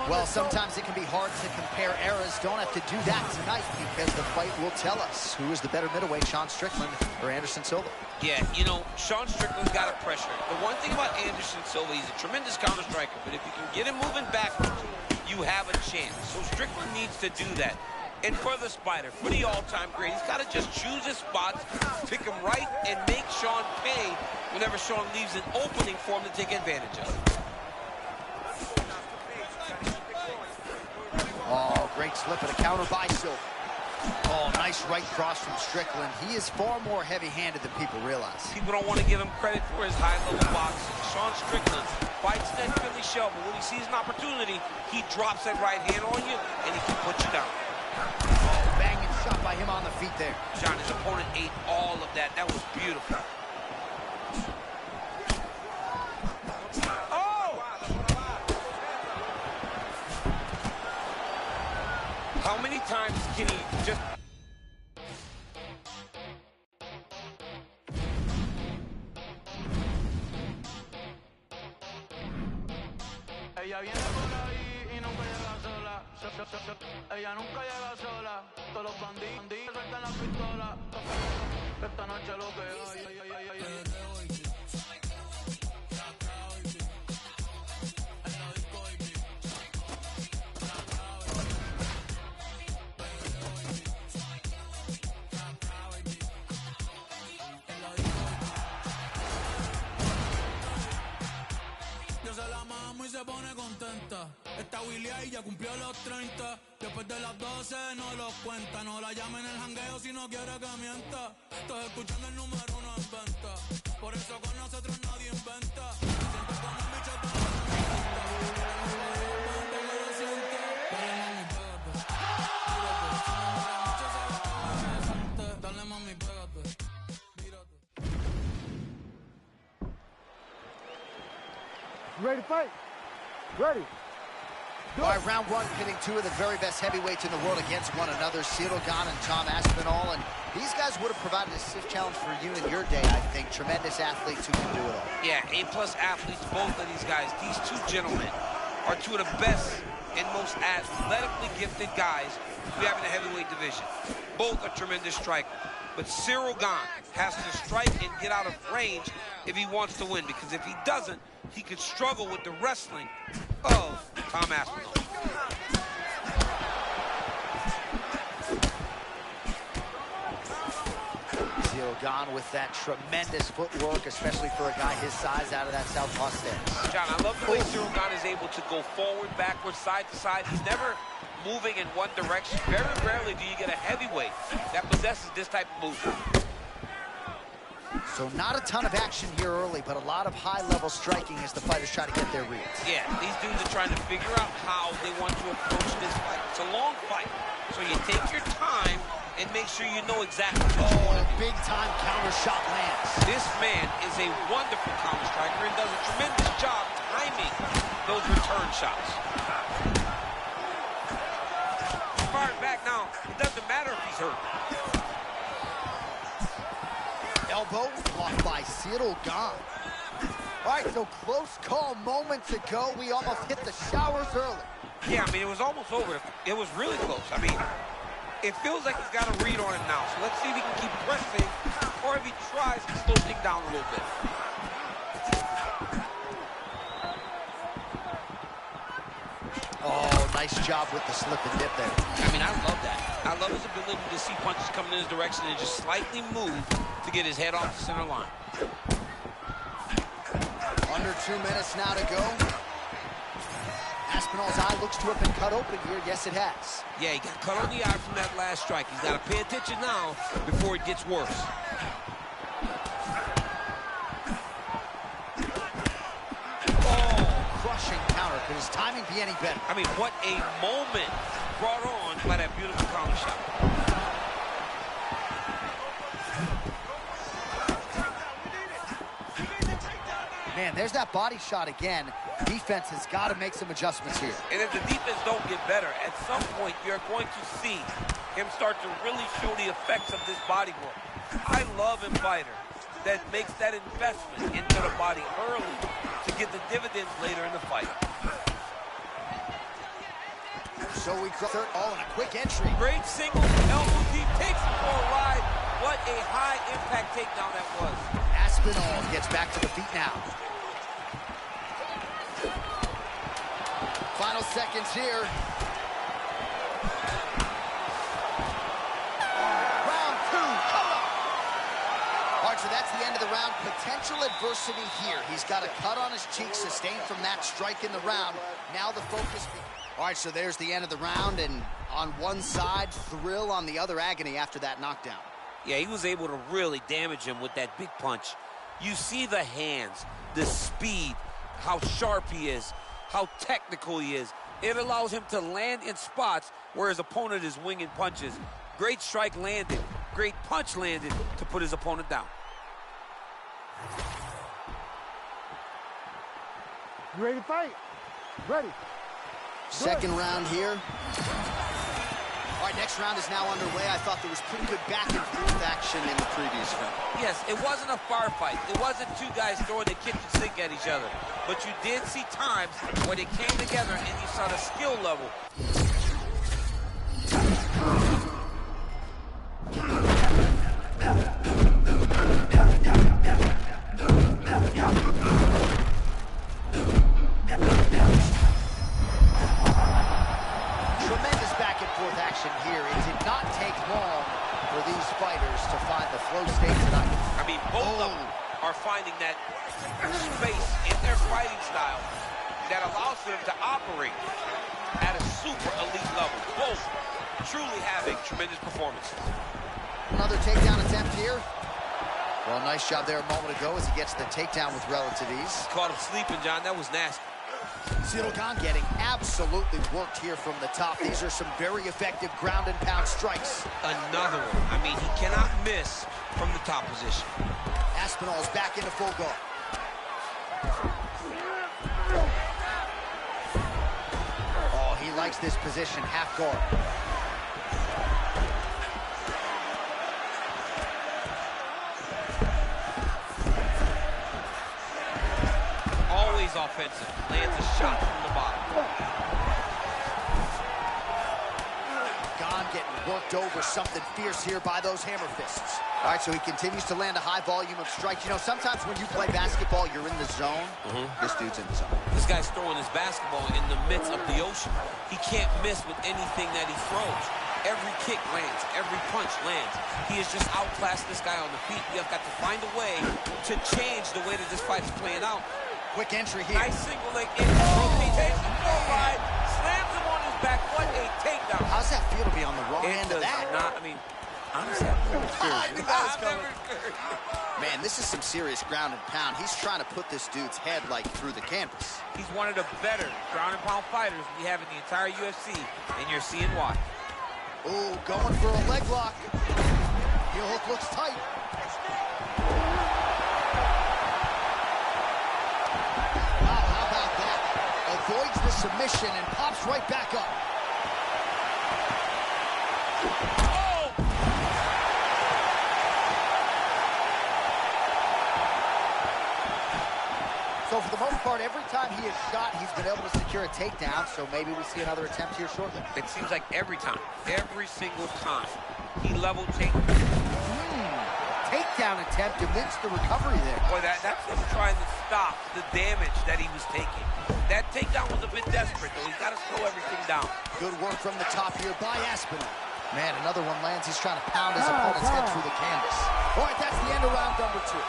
C: Well, sometimes it can be hard to compare eras. Don't have to do that tonight because the fight will tell us who is the better middleweight, Sean Strickland or Anderson Silva.
E: Yeah, you know, Sean Strickland's got a pressure. The one thing about Anderson Silva, he's a tremendous counter striker, but if you can get him moving backwards, you have a chance. So Strickland needs to do that. And for the Spider, for the all-time great, he's got to just choose his spots, pick him right, and make Sean pay whenever Sean leaves an opening for him to take advantage of.
C: Oh, great slip and a counter by Silva. Oh, nice right cross from Strickland. He is far more heavy-handed than people realize.
E: People don't want to give him credit for his high-level boxing. Sean Strickland fights that Philly shell, but when he sees an opportunity, he drops that right hand on you, and he can put you down.
C: Oh, banging shot by him on the feet there.
E: John, his opponent ate all of that. That was beautiful. How many times can he just...
J: Ella viene por ahí y nunca llega sola. Ella nunca llega sola. Todos los bandidos sueltan la pistola. Esta noche lo que hay. Y se pone contenta. Esta Willy ahí ya cumplió los 30. Después de las 12 no los cuenta. No la llamen en el jangueo si no quiere que mienta. Estoy escuchando el número 1 en venta. Por eso con nosotros nadie inventa. Siento como un bicho todo dale mami, pégate.
K: Ready to fight? Ready.
C: All right, round one, pitting two of the very best heavyweights in the world against one another, Ciryl Gane and Tom Aspinall. And these guys would have provided a stiff challenge for you in your day, I think. Tremendous athletes who can do it all.
E: Yeah, A-plus athletes, both of these guys. These two gentlemen are two of the best and most athletically gifted guys we have in the heavyweight division. Both are tremendous strikers. But Ciryl Gane has to strike and get out of range if he wants to win, because if he doesn't, he could struggle with the wrestling of Tom Aspinall.
C: Ciryl Gane with that tremendous footwork, especially for a guy his size out of that southpaw stance.
E: John, I love the way Ciryl Gane is able to go forward, backwards, side to side. He's never moving in one direction. Very rarely do you get a heavyweight that possesses this type of movement.
C: So not a ton of action here early, but a lot of high-level striking as the fighters try to get their reads.
E: Yeah, these dudes are trying to figure out how they want to approach this fight. It's a long fight, so you take your time and make sure you know exactly what you want to do.
C: Big-time counter shot lands.
E: This man is a wonderful counter striker and does a tremendous job timing those return shots. He's firing back now. It doesn't matter if he's hurt.
C: Elbow blocked by Ciryl Gane. All right, so close call moments ago. We almost hit the showers early.
E: Yeah, I mean, it was almost over. It was really close. I mean, it feels like he's got a read on it now. So let's see if he can keep pressing or if he tries to slow things down a little bit.
C: Oh, nice job with the slip and dip there.
E: I mean, I love that. I love his ability to see punches coming in his direction and just slightly move to get his head off the center line.
C: Under 2 minutes now to go. Aspinall's eye looks to have been cut open here. Yes, it has.
E: Yeah, he got cut on the eye from that last strike. He's got to pay attention now before it gets worse.
C: Crushing counter. Could his timing be any better?
E: I mean, what a moment brought on by that beautiful counter shot.
C: Man, there's that body shot again. Defense has got to make some adjustments here.
E: And if the defense don't get better, at some point you're going to see him start to really show the effects of this body work. I love a fighter that makes that investment into the body early
I: to get the dividends later in the fight.
C: So we third all in a quick entry.
I: Great single, elbow deep, takes him for a ride. What a high impact takedown that was.
C: Aspinall gets back to the feet now. Final seconds here. Round 2, come on. All right, so that's the end of the round. Potential adversity here. He's got a cut on his cheek sustained from that strike in the round. Now the focus... All right, so there's the end of the round, and on one side, thrill, on the other, agony after that knockdown.
I: Yeah, he was able to really damage him with that big punch. You see the hands, the speed, how sharp he is, how technical he is. It allows him to land in spots where his opponent is winging punches. Great strike landed, great punch landed to put his opponent down.
K: You ready to fight? Ready.
C: Second round here. All right, next round is now underway. I thought there was pretty good back and forth action in the previous round.
I: Yes, it wasn't a firefight. It wasn't two guys throwing the kitchen sink at each other. But you did see times where they came together and you saw the skill level.
C: Tremendous back and forth action here. It did not take long for these fighters to find the flow state tonight.
I: I mean, both of them are finding that space in their fighting style that allows them to operate at a super elite level. Both truly having tremendous performances.
C: Another takedown attempt here. Well, nice job there a moment ago as he gets the takedown with relative ease.
I: Caught him sleeping, John. That was nasty.
C: Ciryl Gane getting absolutely worked here from the top. These are some very effective ground and pound strikes.
I: Another one. I mean, he cannot miss from the top position.
C: Aspinall is back into full guard. Oh, he likes this position, half guard.
I: Always offensive. Lands a shot from the bottom.
C: Gane getting worked over, something fierce here by those hammer fists. All right, so he continues to land a high volume of strikes. You know, sometimes when you play basketball, you're in the zone. This dude's in the zone.
I: This guy's throwing his basketball in the midst of the ocean. He can't miss with anything that he throws. Every kick lands, every punch lands. He has just outclassed this guy on the feet. We have got to find a way to change the way that this fight is playing out.
C: Quick entry here.
I: Nice single leg in. Rotates him forward, slams him on his back. What a takedown.
C: How's that feel to be on the wrong end of that?
I: I mean, honestly,
C: man, this is some serious ground and pound. He's trying to put this dude's head like through the canvas.
I: He's one of the better ground and pound fighters we have in the entire UFC, and you're seeing why.
C: Ooh, going for a leg lock. Heel hook looks tight. Wow, how about that? Avoids the submission and pops right back up. So for the most part, every time he has shot, he's been able to secure a takedown, so maybe we see another attempt here shortly.
I: It seems like every time, every single time, he level takes.
C: Takedown attempt amidst the recovery there.
I: Boy, that's him trying to stop the damage that he was taking. That takedown was a bit desperate, though. He's got to slow everything down.
C: Good work from the top here by Aspinall. Man, another one lands. He's trying to pound his opponent's head through the canvas. All right, that's the end of round number 2.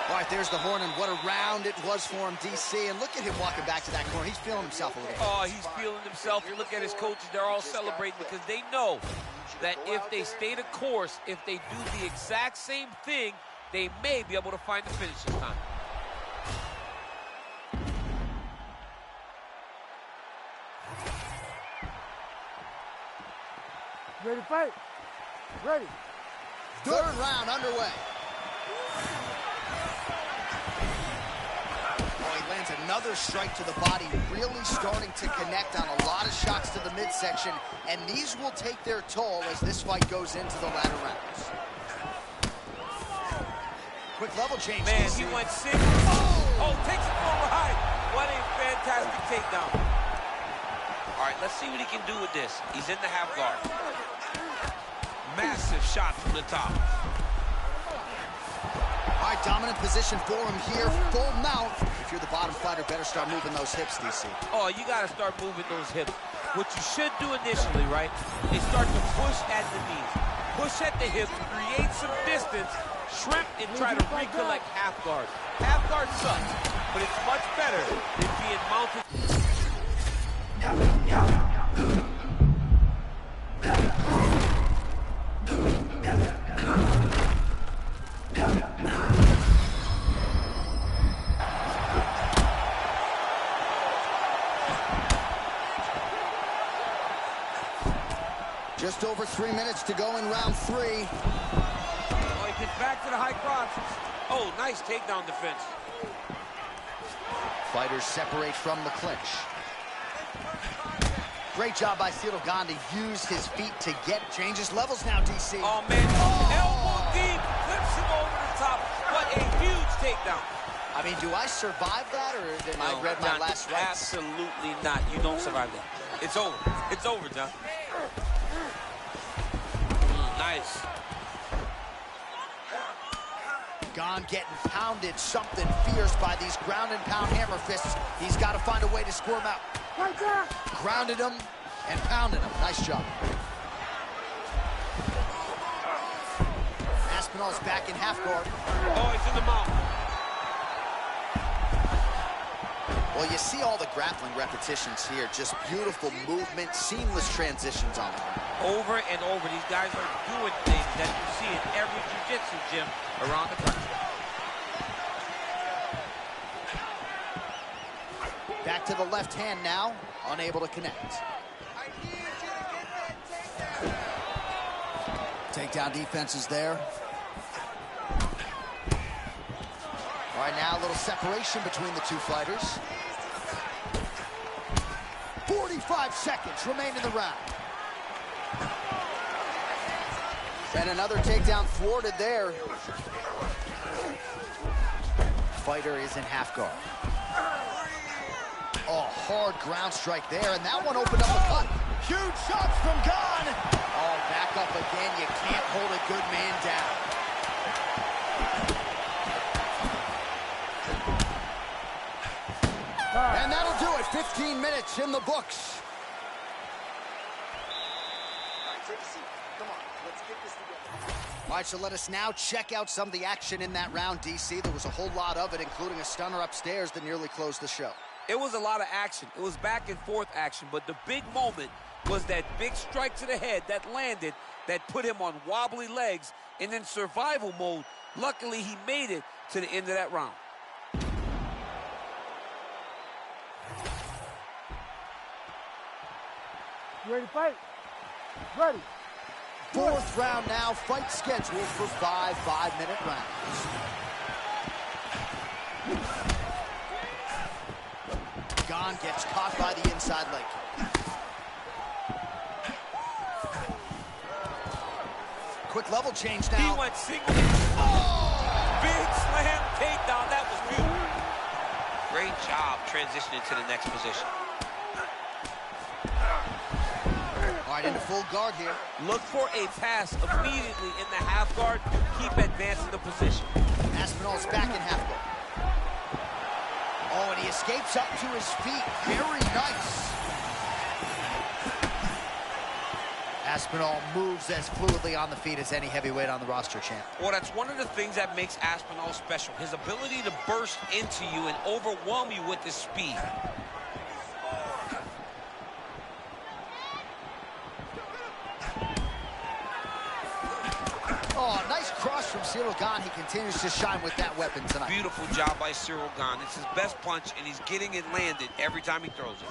C: All right, there's the horn, and what a round it was for him, DC. And look at him walking back to that corner. He's feeling himself a little bit.
I: Oh, he's feeling himself. You look at his coaches, they're all celebrating because they know that if they stay the course, if they do the exact same thing, they may be able to find the finish this time.
K: Ready to fight? Ready.
C: Third round underway. Lands another strike to the body, really starting to connect on a lot of shots to the midsection, and these will take their toll as this fight goes into the latter rounds. Quick level change.
I: Man, he went 6. Oh! Oh, takes it for a ride. What a fantastic takedown. All right, let's see what he can do with this. He's in the half guard. Massive shot from the top.
C: All right, dominant position for him here. Full mount. If you're the bottom fighter, better start moving those hips, DC.
I: Oh, you got to start moving those hips. What you should do initially, right, is start to push at the knees. Push at the hips, create some distance, shrimp, and try to recollect half guard. Half guard sucks, but it's much better than being mounted.
C: Just over 3 minutes to go in round 3.
I: Oh, he gets back to the high cross. Oh, nice takedown defense.
C: Fighters separate from the clinch. Great job by Ciryl Gane to use his feet to changes levels now, DC.
I: Oh, man. Elbow deep. Flips him over the top. What a huge takedown.
C: I mean, do I survive that, or did I read my last rights?
I: Absolutely not. You don't survive that. It's over. It's over, John. Nice.
C: Gane getting pounded, something fierce by these ground and pound hammer fists. He's got to find a way to squirm out.
K: Right there.
C: Grounded him and pounded him. Nice job. Aspinall's back in half guard.
I: Oh, he's in the mount.
C: Well, you see all the grappling repetitions here. Just beautiful movement, seamless transitions on it.
I: Over and over, these guys are doing things that you see in every jiu-jitsu gym around the country.
C: Back to the left hand now, unable to connect. Takedown defense is there. All right, now a little separation between the two fighters. 45 seconds remain in the round. And another takedown thwarted there. Fighter is in half guard. Oh, hard ground strike there, and that one opened up the cut. Huge shots from Gane. Oh, back up again. You can't hold a good man down. And that'll do it. 15 minutes in the books.
D: All right, take a seat. Come on, let's get this together.
C: All right, so let us now check out some of the action in that round, DC. There was a whole lot of it, including a stunner upstairs that nearly closed the show.
I: It was a lot of action. It was back and forth action, but the big moment was that big strike to the head that landed, that put him on wobbly legs, and in survival mode. Luckily, he made it to the end of that round.
K: You ready to fight? Ready.
C: Fourth round now, fight scheduled for 5 5-minute rounds. Gane gets caught by the inside leg kick. Quick level change now.
I: He went single. Oh! Big slam takedown. That was beautiful. Great job transitioning to the next position.
C: All right, into full guard here.
I: Look for a pass immediately in the half guard. Keep advancing the position.
C: Aspinall's back in half guard. Oh, and he escapes up to his feet. Very nice. Aspinall moves as fluidly on the feet as any heavyweight on the roster, champ.
I: Well, that's one of the things that makes Aspinall special. His ability to burst into you and overwhelm you with his speed.
C: Oh, nice cross from Ciryl Gane. He continues to shine with that weapon tonight.
I: Beautiful job by Ciryl Gane. It's his best punch, and he's getting it landed every time he throws it.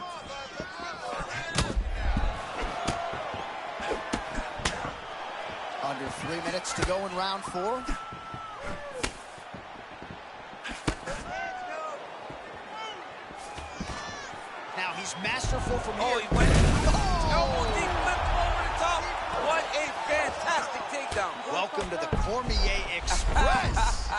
C: Under 3 minutes to go in round 4. Now he's masterful from here.
I: Oh, he went. Elbow deep, flipped him over the top. What a fantastic takedown.
C: Welcome to the Cormier Express.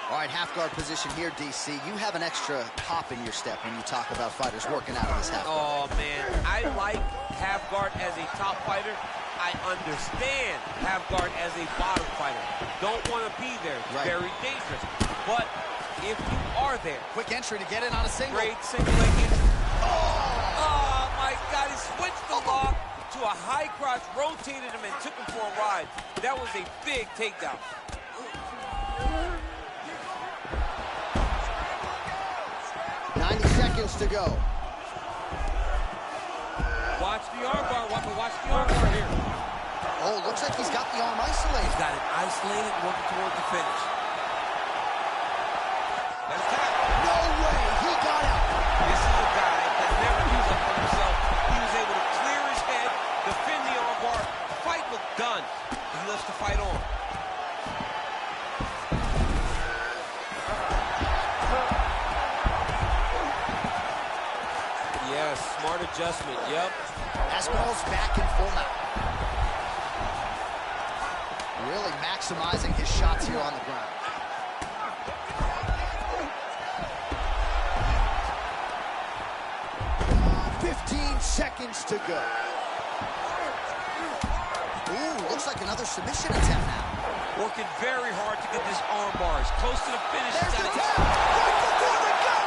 C: All right, half guard position here, DC. You have an extra hop in your step when you talk about fighters working out of this half guard.
I: Oh, man. I like half guard as a top fighter. I understand half guard as a bottom fighter. Don't want to be there. It's very dangerous. But if you are there.
C: Quick entry to get in on a single.
I: Great single leg entry. Oh, my God. He switched the lock to a high cross, rotated him, and took him for a ride. That was a big takedown.
C: To go.
I: Watch the armbar. Watch the armbar here.
C: Oh, looks like he's got the arm isolated.
I: He's got it isolated, working toward the finish. That's that.
C: No way. He got out.
I: This is a guy that never gives up on himself. He was able to clear his head, defend the armbar. The fight looked done. He lets the fight on. Yes, smart adjustment, yep.
C: Aspinall's back in full mount. Really maximizing his shots here on the ground. 15 seconds to go. Ooh, looks like another submission attempt now.
I: Working very hard to get this arm bars. Close to the finish.
C: There's the tap! Right before the gun!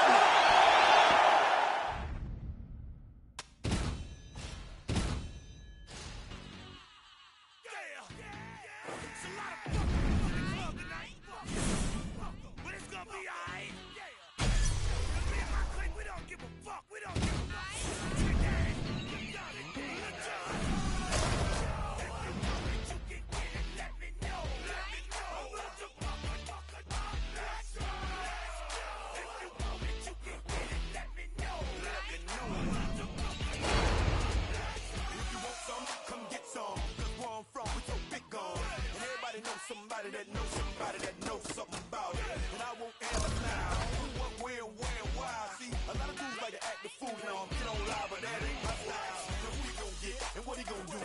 L: Somebody that knows somebody that knows something about it. And I won't answer now. Who, what, where, why? See, a lot of dudes like to act the fool now. Get on live, but that ain't my style. So who he gonna get and what he gonna do?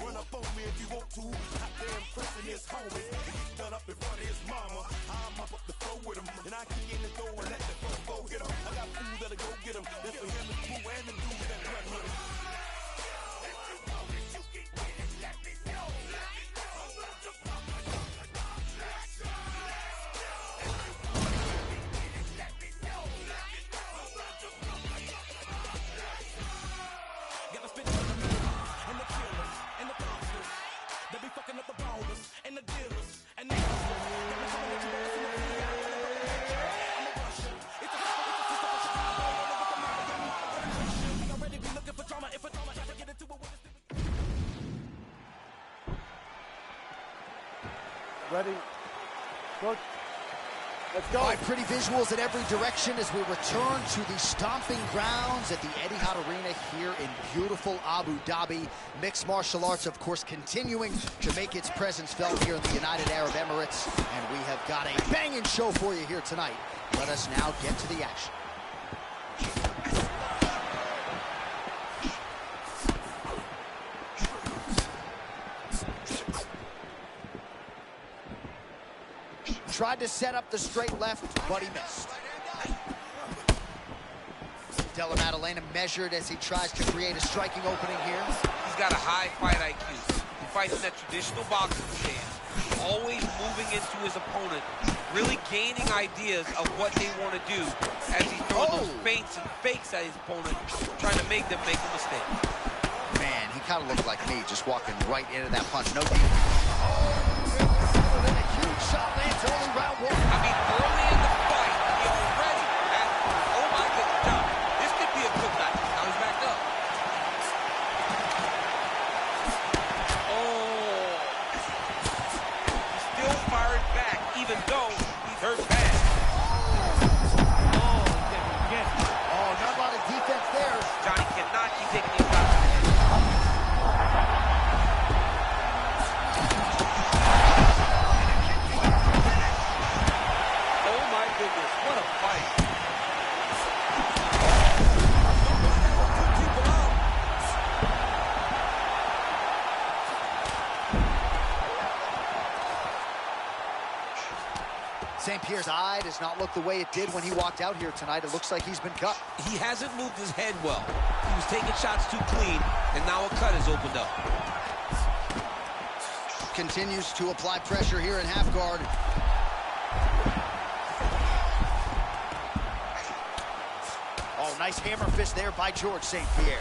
L: Run up on me if you want to. Hot damn pressing his homies. He's done up in front of his mama. I'm up the floor with him. And I kick in the door and let the front go get him. I got fools that'll go get him. That's for him to do and the dudes that run with him.
K: Ready? Coach, let's go.
C: All right, pretty visuals in every direction as we return to the stomping grounds at the Etihad Arena here in beautiful Abu Dhabi. Mixed martial arts, of course, continuing to make its presence felt here in the United Arab Emirates. And we have got a banging show for you here tonight. Let us now get to the action. Tried to set up the straight left, but he missed. Della Maddalena measured as he tries to create a striking opening here.
I: He's got a high fight IQ. He fights in that traditional boxing stance, always moving into his opponent, really gaining ideas of what they want to do as he's throwing those feints and fakes at his opponent, trying to make them make a mistake.
C: Man, he kind of looked like me, just walking right into that punch. No deal. Shot lands early round one.
I: I mean, early in the fight, he already had, oh my goodness, now, this could be a good night. Now he's backed up. Oh. He's still fired back, even though he's hurt bad.
C: Oh, not a lot of defense there.
I: Johnny cannot keep taking these shots. What a fight.
C: St. Pierre's eye does not look the way it did when he walked out here tonight. It looks like he's been cut.
I: He hasn't moved his head well. He was taking shots too clean, and now a cut has opened up.
C: Continues to apply pressure here in half guard. Oh, nice hammer fist there by George St. Pierre.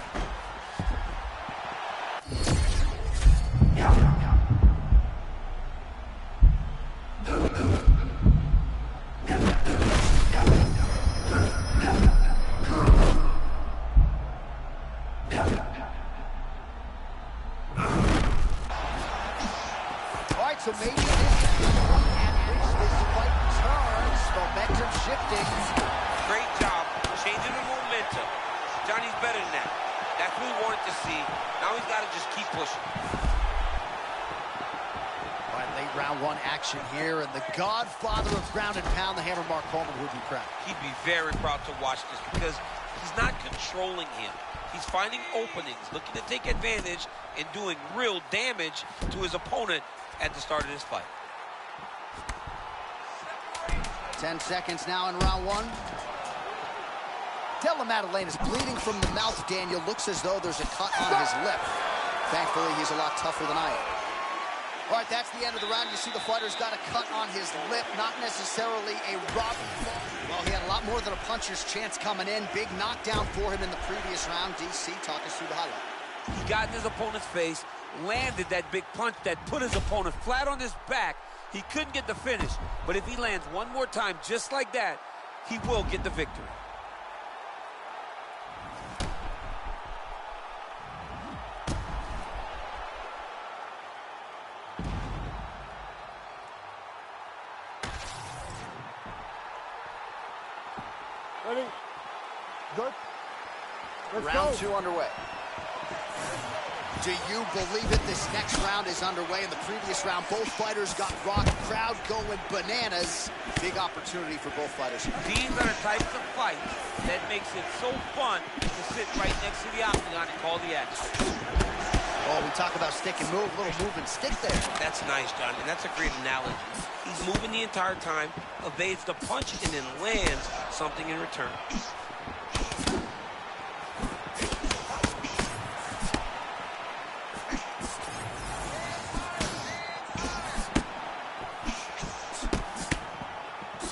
C: So maybe this is the one at which this fight turns. Momentum shifting.
E: Great job changing the momentum. Johnny's better than that. That's what we wanted to see. Now he's got to just keep pushing.
C: All right, late round one action here, and the godfather of ground and pound, the Hammer, Mark Coleman, would be proud.
E: He'd be very proud to watch this because he's not controlling him. He's finding openings, looking to take advantage and doing real damage to his opponent at the start of this fight.
C: 10 seconds now in round one. Della Maddalena is bleeding from the mouth, Daniel. Looks as though there's a cut on his lip. Thankfully, he's a lot tougher than I am. All right, that's the end of the round. You see the fighter's got a cut on his lip, not necessarily a rough. Well, he had a lot more than a puncher's chance coming in. Big knockdown for him in the previous round. DC, talk us through the highlight.
I: He got in his opponent's face, landed that big punch that put his opponent flat on his back. He couldn't get the finish, but if he lands one more time just like that, he will get the victory.
K: Ready? Good. Let's
C: Round
K: go.
C: two underway. Do you believe it? This next round is underway. In the previous round, both fighters got rocked. Crowd going bananas. Big opportunity for both fighters.
I: These are the types of fights that makes it so fun to sit right next to the octagon and call the action.
C: Oh, we talk about stick and move. A little move and stick there.
E: That's nice, John, and that's a great analogy. He's moving the entire time, evades the punch, and then lands something in return.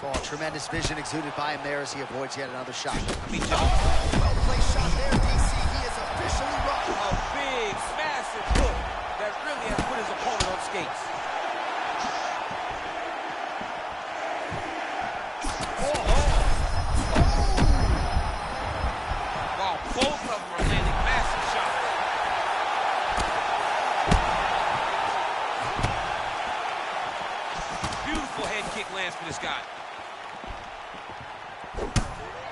C: Oh, tremendous vision exuded by him there as he avoids yet another shot.
E: Well-placed
C: shot there, DC. He is officially rocked.
I: A big, massive hook that really has put his opponent on skates. Wow, both of them are landing massive shots. Beautiful head kick lands for this guy.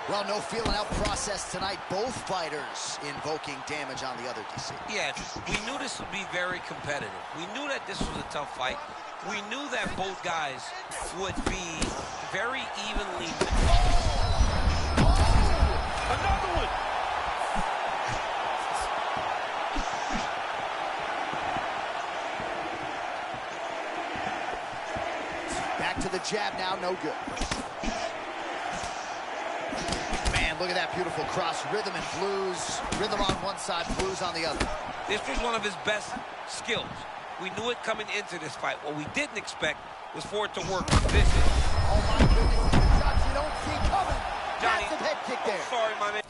C: Well, no feeling out process tonight. Both fighters invoking damage on the other, DC.
E: Yeah, we knew this would be very competitive. We knew that this was a tough fight. We knew that both guys would be very evenly.
I: Another one!
C: Back to the jab now, no good. Look at that beautiful cross. Rhythm and blues. Rhythm on one side, blues on the other.
E: This was one of his best skills. We knew it coming into this fight. What we didn't expect was for it to work with this.
C: Oh, my goodness. Shots you don't see coming.
E: Johnny,
C: massive head kick there.
E: Oh, sorry, my man.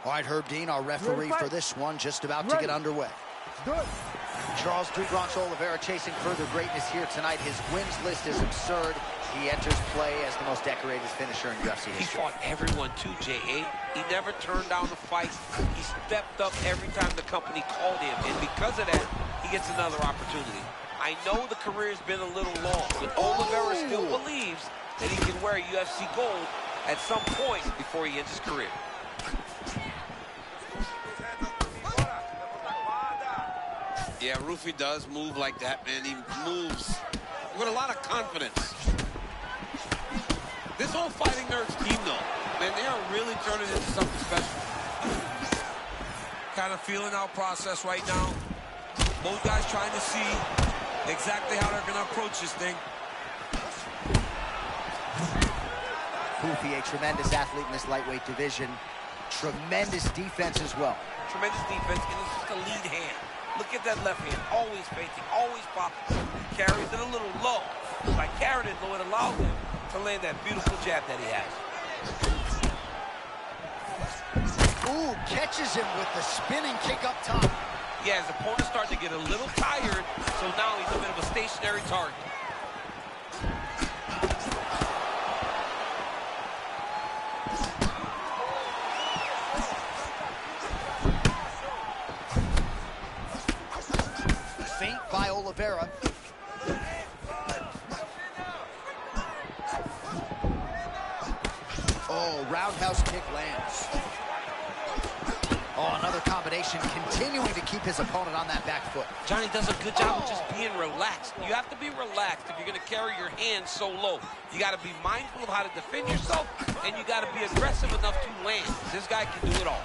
C: All right, Herb Dean, our referee for this one, just about to get underway.
K: Good.
C: Charles "Do Bronx" Oliveira chasing further greatness here tonight. His wins list is absurd. He enters play as the most decorated finisher in UFC history.
E: He fought everyone too, J.A. He never turned down a fight. He stepped up every time the company called him, and because of that, he gets another opportunity. I know the career's been a little long, but Oliveira still believes that he can wear UFC gold at some point before he ends his career.
F: Yeah, Rufi does move like that, man. He moves with a lot of confidence. This whole Fighting Nerds team, though, man, they are really turning into something special.
I: Kind of feeling out process right now. Both guys trying to see exactly how they're going to approach this thing.
C: Rufi, a tremendous athlete in this lightweight division. Tremendous defense as well.
E: Tremendous defense, and it's just a lead hand. Look at that left hand, always facing, always popping. Carries it a little low. By carrying it low, it allows him to land that beautiful jab that he has.
C: Ooh, catches him with the spinning kick up top.
E: Yeah, his opponent's starting to get a little tired, so now he's a bit of a stationary target.
C: Feint by Oliveira. Oh, roundhouse kick lands. Oh, another combination, continuing to keep his opponent on that back foot.
E: Johnny does a good job of just being relaxed. You have to be relaxed if you're going to carry your hands so low. You got to be mindful of how to defend yourself, and you got to be aggressive enough to land. This guy can do it all.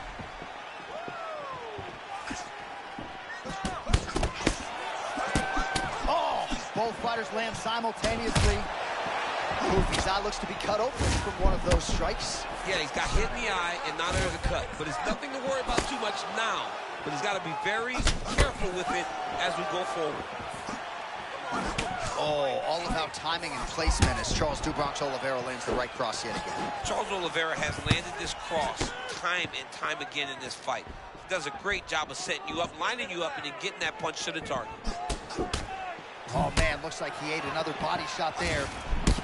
C: Both fighters land simultaneously. Rufi's eye looks to be cut open from one of those strikes.
E: Yeah, he's got hit in the eye, and now there's a cut. But it's nothing to worry about too much now. But he's got to be very careful with it as we go forward.
C: Oh, all about timing and placement as Charles "Do Bronx" Oliveira lands the right cross yet again.
E: Charles Oliveira has landed this cross time and time again in this fight. He does a great job of setting you up, lining you up, and then getting that punch to the target.
C: Oh, man, looks like he ate another body shot there.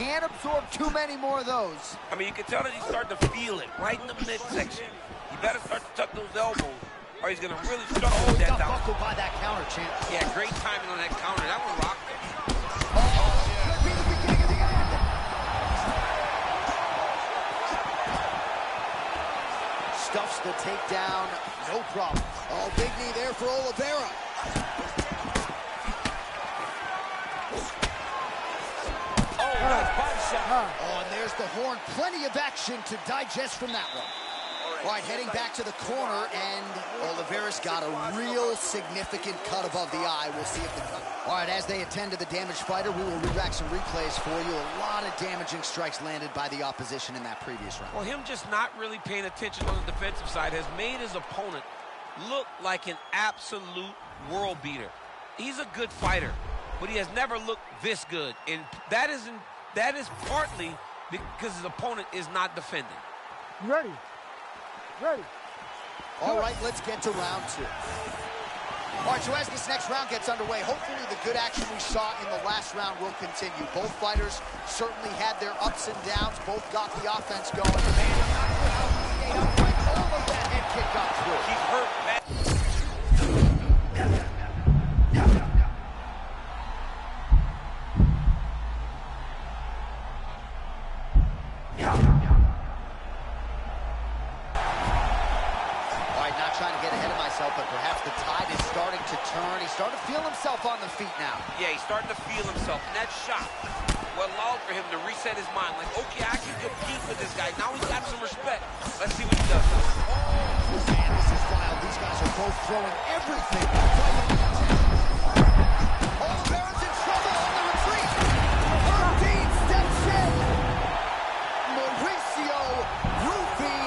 C: Can't absorb too many more of those.
E: I mean, you can tell that he's starting to feel it right in the midsection. You better start to tuck those elbows, or he's going to really struggle with that down.
C: Buckled by that counter, champ.
E: Yeah, great timing on that counter. That one rocked him.
C: Could be the beginning of the end. Stuffs the takedown, no problem. Oh, big knee there for Oliveira.
E: Nice body shot.
C: Oh, and there's the horn. Plenty of action to digest from that one. All right, heading back to the corner, and Oliveira's got a real significant cut above the eye. We'll see if the cut. All right, as they attend to the damaged fighter, we will re-rack some replays for you. A lot of damaging strikes landed by the opposition in that previous round.
E: Well, him just not really paying attention on the defensive side has made his opponent look like an absolute world beater. He's a good fighter, but he has never looked this good, and that is partly because his opponent is not defending.
K: Ready. Ready.
C: All right, let's get to round two. All right, so as this next round gets underway, hopefully the good action we saw in the last round will continue. Both fighters certainly had their ups and downs. Both got the offense going. Man, I'm not sure how he stayed upright. All of that head kick got through.
E: He's hurt bad.
C: But perhaps the tide is starting to turn. He's starting to feel himself on the feet now.
E: Yeah, he's starting to feel himself. And that shot will allow for him to reset his mind. Like, okay, I can compete with this guy. Now he's got some respect. Let's see what he does.
C: Oh, man, this is wild. These guys are both throwing everything. Oliveira's in trouble on the retreat. Herb Dean steps in. Mauricio Rufi.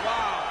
E: Wow.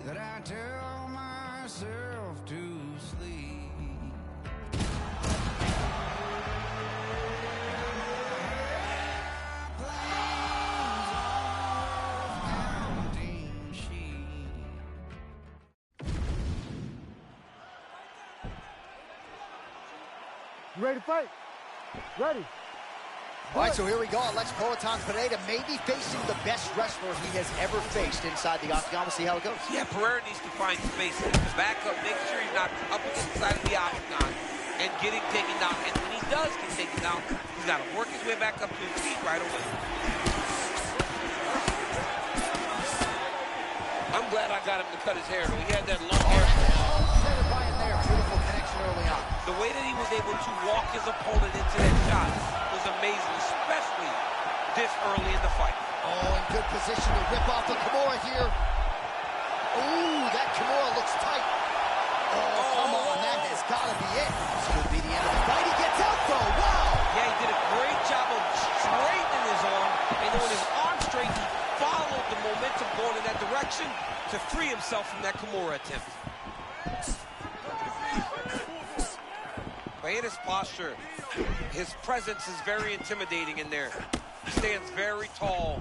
B: that I tell myself to sleep.
K: You ready to fight? Ready.
C: All right, so here we go. Alex Poatan Pereira may be facing the best wrestler he has ever faced inside the octagon. We'll see how it goes.
E: Yeah, Pereira needs to find space to back up, make sure he's not up against the side of the octagon and getting taken down. And when he does get taken down, he's got to work his way back up to his feet right away. I'm glad I got him to cut his hair, though. He had that long hair.
C: Centered by him there. Beautiful connection early on.
E: The way that he was able to walk his opponent into that shot was amazing, especially this early in the fight.
C: Oh, in good position to rip off the Kimura here. Ooh, that Kimura looks tight. Oh, come on, that has got to be it. This could be the end of the fight. He gets out, though. Wow.
E: Yeah, he did a great job of straightening his arm, and then when his arm straightened, he followed the momentum going in that direction to free himself from that Kimura attempt. Pereira's posture, his presence is very intimidating in there. He stands very tall,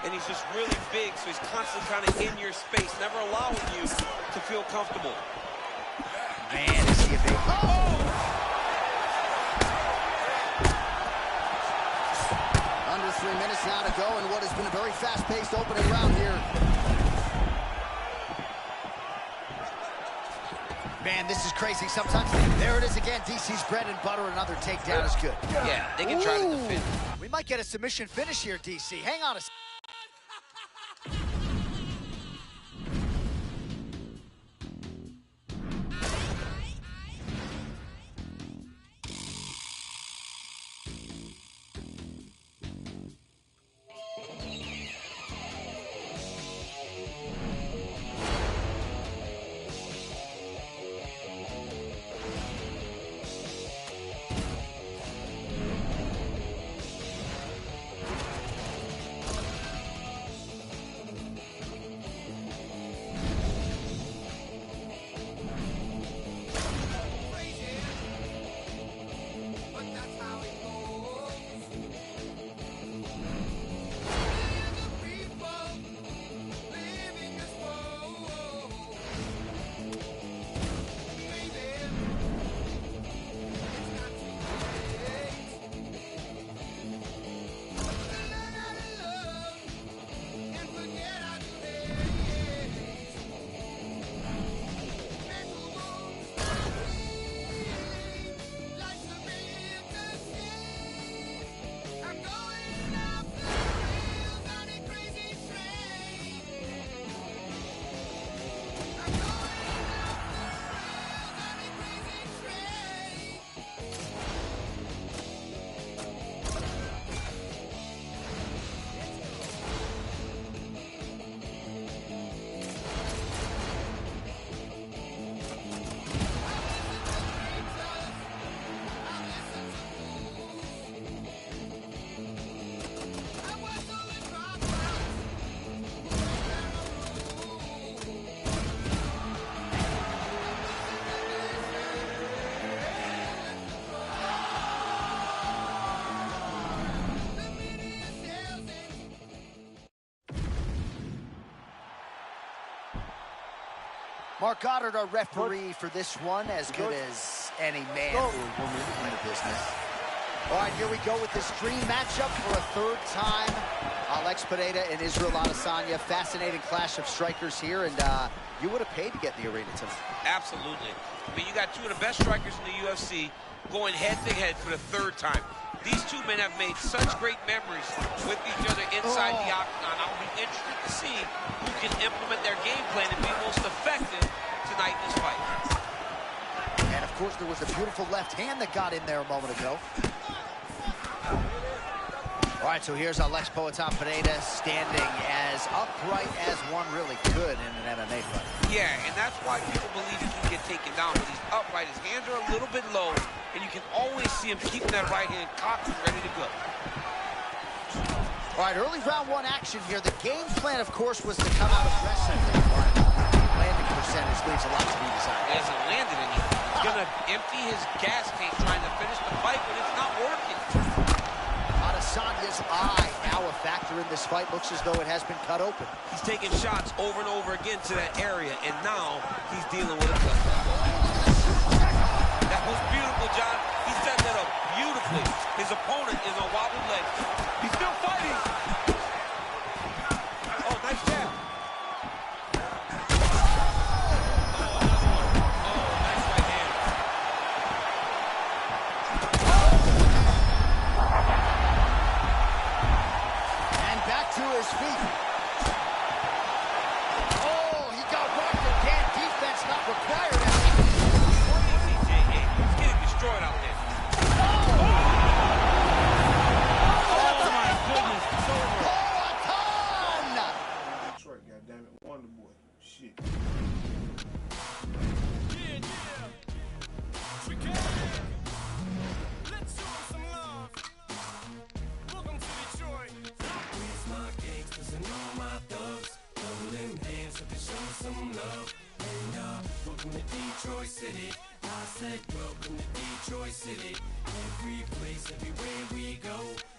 E: and he's just really big, so he's constantly kind of in your space, never allowing you to feel comfortable.
C: Man, is he a big... Oh! Under 3 minutes now to go in what has been a very fast-paced opening round here. Man, this is crazy. Sometimes, there it is again. DC's bread and butter. Another takedown is good.
E: Yeah, they can try to defend.
C: We might get a submission finish here, DC. Hang on a second. Mark Goddard, our referee for this one, as good as any man or woman in the business. All right, here we go with this dream matchup for a third time. Alex Pereira and Israel Adesanya. Fascinating clash of strikers here, and you would have paid to get in the arena tonight.
E: Absolutely. I mean, you got two of the best strikers in the UFC going head-to-head for the third time. These two men have made such great memories with each other inside the octagon. I'll be interested to see who can implement their game plan and be most effective tonight in this fight.
C: And, of course, there was a beautiful left hand that got in there a moment ago. All right, so here's Alex Poatan Pereira standing as upright as one really could in an MMA fight.
E: Yeah, and that's why people believe he can get taken down, but he's upright. His hands are a little bit low, and you can always see him keeping that right hand cocked and ready to go.
C: All right, early round one action here. The game plan, of course, was to come out aggressively. Landing this fight looks as though it has been cut open.
E: He's taking shots over and over again to that area, and now he's dealing with a cut. That was beautiful, John. He set that up beautifully. His opponent is on wobbled legs. He's still fighting. Oh, nice jab.
C: To his feet. Oh, he got rocked again. Defense not required.
E: He's getting destroyed out there.
J: Oh my goodness, it's over.
L: Detroit, goddammit, Wonder Boy. Shit.
A: Let's show some love. Welcome to Detroit. My gangsters and all my thugs, throw them hands up and show some love. And welcome to Detroit City. I said welcome to Detroit City. Every place, everywhere we go,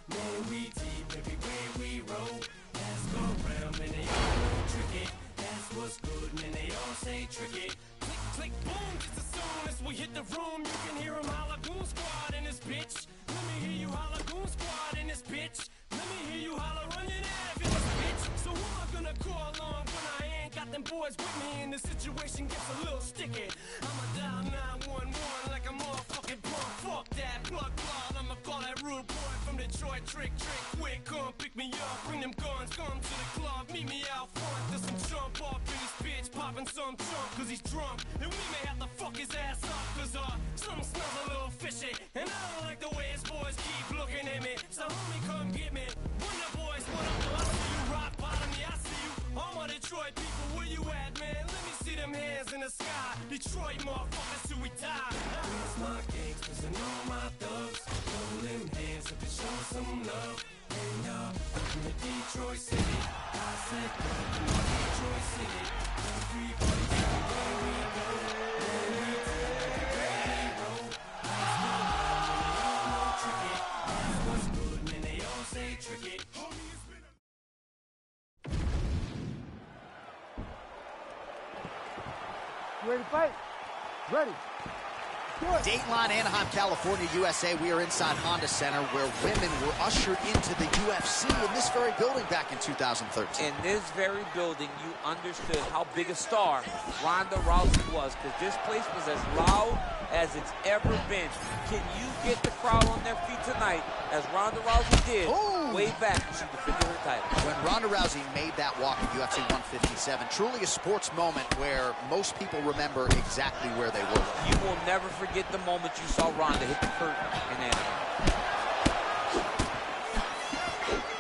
A: man, we deep everywhere we roll. Ask around, man, they all know tricky. That's what's good, man, they all say tricky. Click, click, boom, just as soon as we hit the room, you can hear them holla Goon Squad in this bitch. Let me hear you holla Goon Squad in this bitch. Let me hear you holla, run your nav in this bitch. So who am I gonna call on when I ain't got them boys with me and the situation gets a little sticky? I'ma dial 911 like I'm all fucking punk. Fuck that blood clot, I'ma call that rude boy from Detroit. Trick, quick, come pick me up. Bring them guns, come to the club. Meet me out front, there's some jump off in this bitch. Popping some chunk cause he's drunk. And we may have to fuck his ass up cause something smells a little fishy. And I don't like the way his boys keep looking at me. So homie, come get me. Wonder boys, what up? I see you, rock bottom, yeah, I see you. All my Detroit people, where you at, man? Let me see them hands in the sky. Detroit motherfuckers till we die. It's my gangsters and all my thugs. Throw them hands up and show some love. And welcome to Detroit City. I said welcome to Detroit City. Every place, everywhere we go. Man, we take everywhere we roll. That's no lie, man, they all know tricky. That's what's good, man, they all say tricky.
K: You ready to fight? Ready.
C: Dateline, Anaheim, California, USA. We are inside Honda Center where women were ushered into the UFC in this very building back in 2013.
I: In this very building, you understood how big a star Ronda Rousey was, because this place was as loud as it's ever been. Can you get the crowd on their feet tonight, as Ronda Rousey did way back when she defended her title?
C: When Ronda Rousey made that walk at UFC 157, truly a sports moment where most people remember exactly where they were.
I: You will never forget the moment you saw Ronda hit the curtain in Anaheim.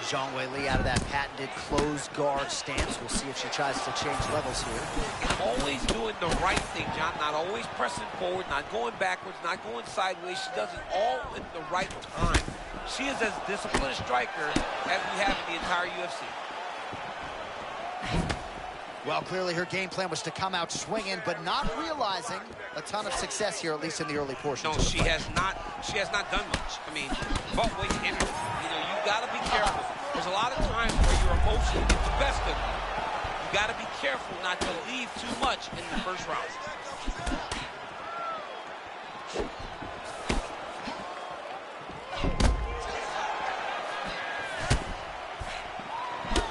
C: Zhang Weili out of that patented closed guard stance. We'll see if she tries to change levels here.
E: Always doing the right thing, John. Not always pressing forward, not going backwards, not going sideways. She does it all at the right time. She is as disciplined a striker as we have in the entire UFC.
C: Well, clearly her game plan was to come out swinging, but not realizing a ton of success here, at least in the early portions.
E: No, she has not done much. I mean, but wait, you know, you gotta be careful. There's a lot of times where your emotion gets the best of you. You gotta be careful not to leave too much in the first round.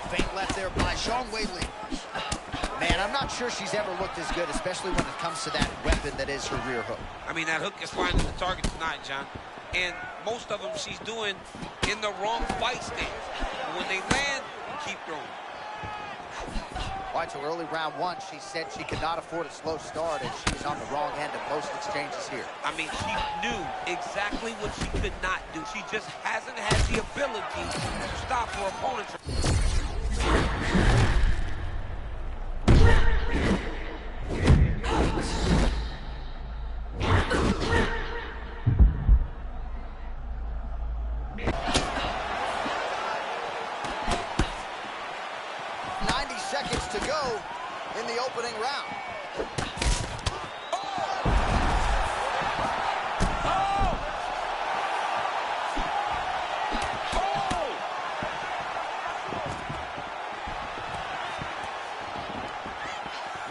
C: Feint left there by Zhang Weili. Man, I'm not sure she's ever looked as good, especially when it comes to that weapon that is her rear hook.
E: I mean, that hook is finding the target tonight, John. And most of them she's doing in the wrong fight stance. When they land, keep throwing.
C: All right, so early round one, she said she could not afford a slow start, and she's on the wrong end of most exchanges here.
E: I mean, she knew exactly what she could not do. She just hasn't had the ability to stop her opponent.
C: Seconds to go in the opening round.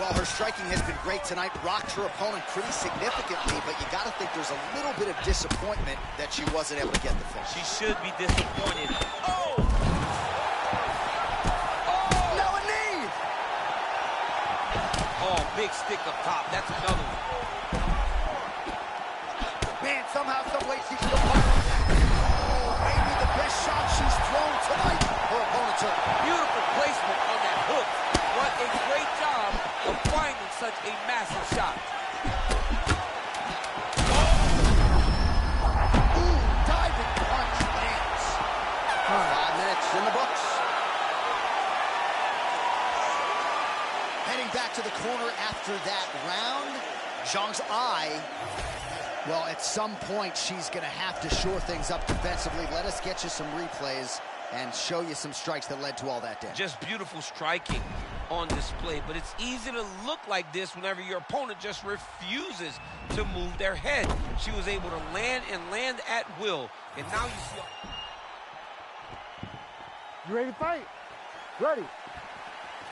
C: Well, her striking has been great tonight, rocked her opponent pretty significantly, but you got to think there's a little bit of disappointment that she wasn't able to get the finish.
E: She should be disappointed. Oh!
C: Now a knee!
E: Oh, big stick up top. That's another one.
C: Man, somehow, some way, she's still fighting. Oh, maybe the best shot she's thrown tonight. Her opponent took.
E: Beautiful placement on that hook. What a great job of finding such a massive shot.
C: Ooh, diving punch lands. 5 minutes in the books. Heading back to the corner after that round. Zhang's eye. Well, at some point, she's going to have to shore things up defensively. Let us get you some replays and show you some strikes that led to all that damage.
E: Just beautiful striking on display, but it's easy to look like this whenever your opponent just refuses to move their head. She was able to land at will, and now you see...
K: You ready to fight? Ready.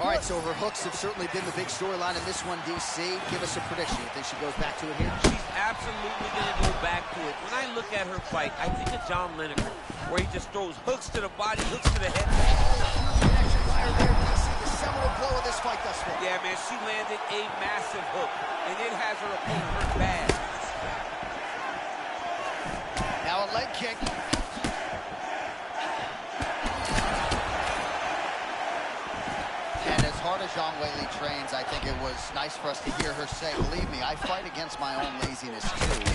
C: All right, so her hooks have certainly been the big storyline in this one, DC. Give us a prediction. You think she goes back to it here?
E: She's absolutely going to go back to it. When I look at her fight, I think of John Lineker, where he just throws hooks to the body, hooks to the head.
C: Connection by her there, DC. The seminal blow of this fight thus far.
E: Yeah, man, she landed a massive hook, and it has her opponent hurt bad.
C: Now a leg kick. And as hard as Zhang Weili trains, I think it was nice for us to hear her say, believe me, I fight against my own laziness too.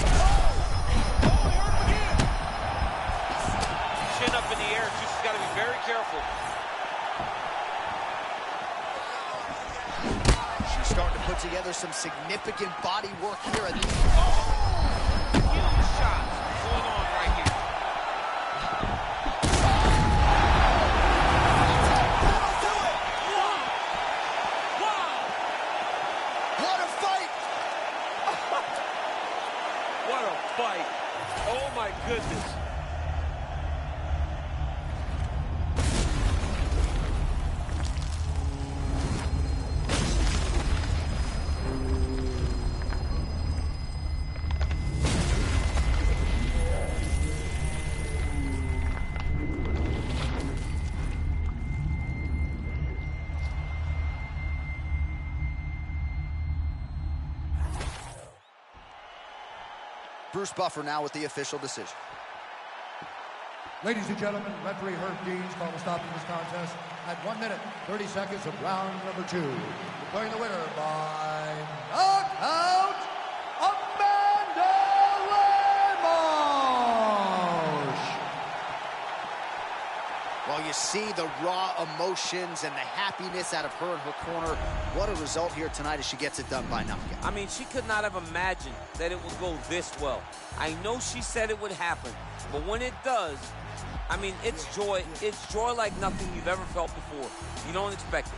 E: Chin up in the air, too. She's got to be very careful.
C: She's starting to put together some significant body work here.
E: Huge shots going on right here.
C: What a fight!
E: What a fight. Oh, my goodness.
C: Bruce Buffer now with the official decision.
M: Ladies and gentlemen, referee Herb Deans called a stop to this contest at 1 minute, 30 seconds of round number 2. Declaring the winner by knockout, Amanda Ramos!
C: Well, you see the raw emotions and the happiness out of her in her corner. What a result here tonight as she gets it done by knockout.
E: I mean, she could not have imagined that it would go this well. I know she said it would happen, but when it does, I mean, it's joy. It's joy like nothing you've ever felt before. You don't expect it.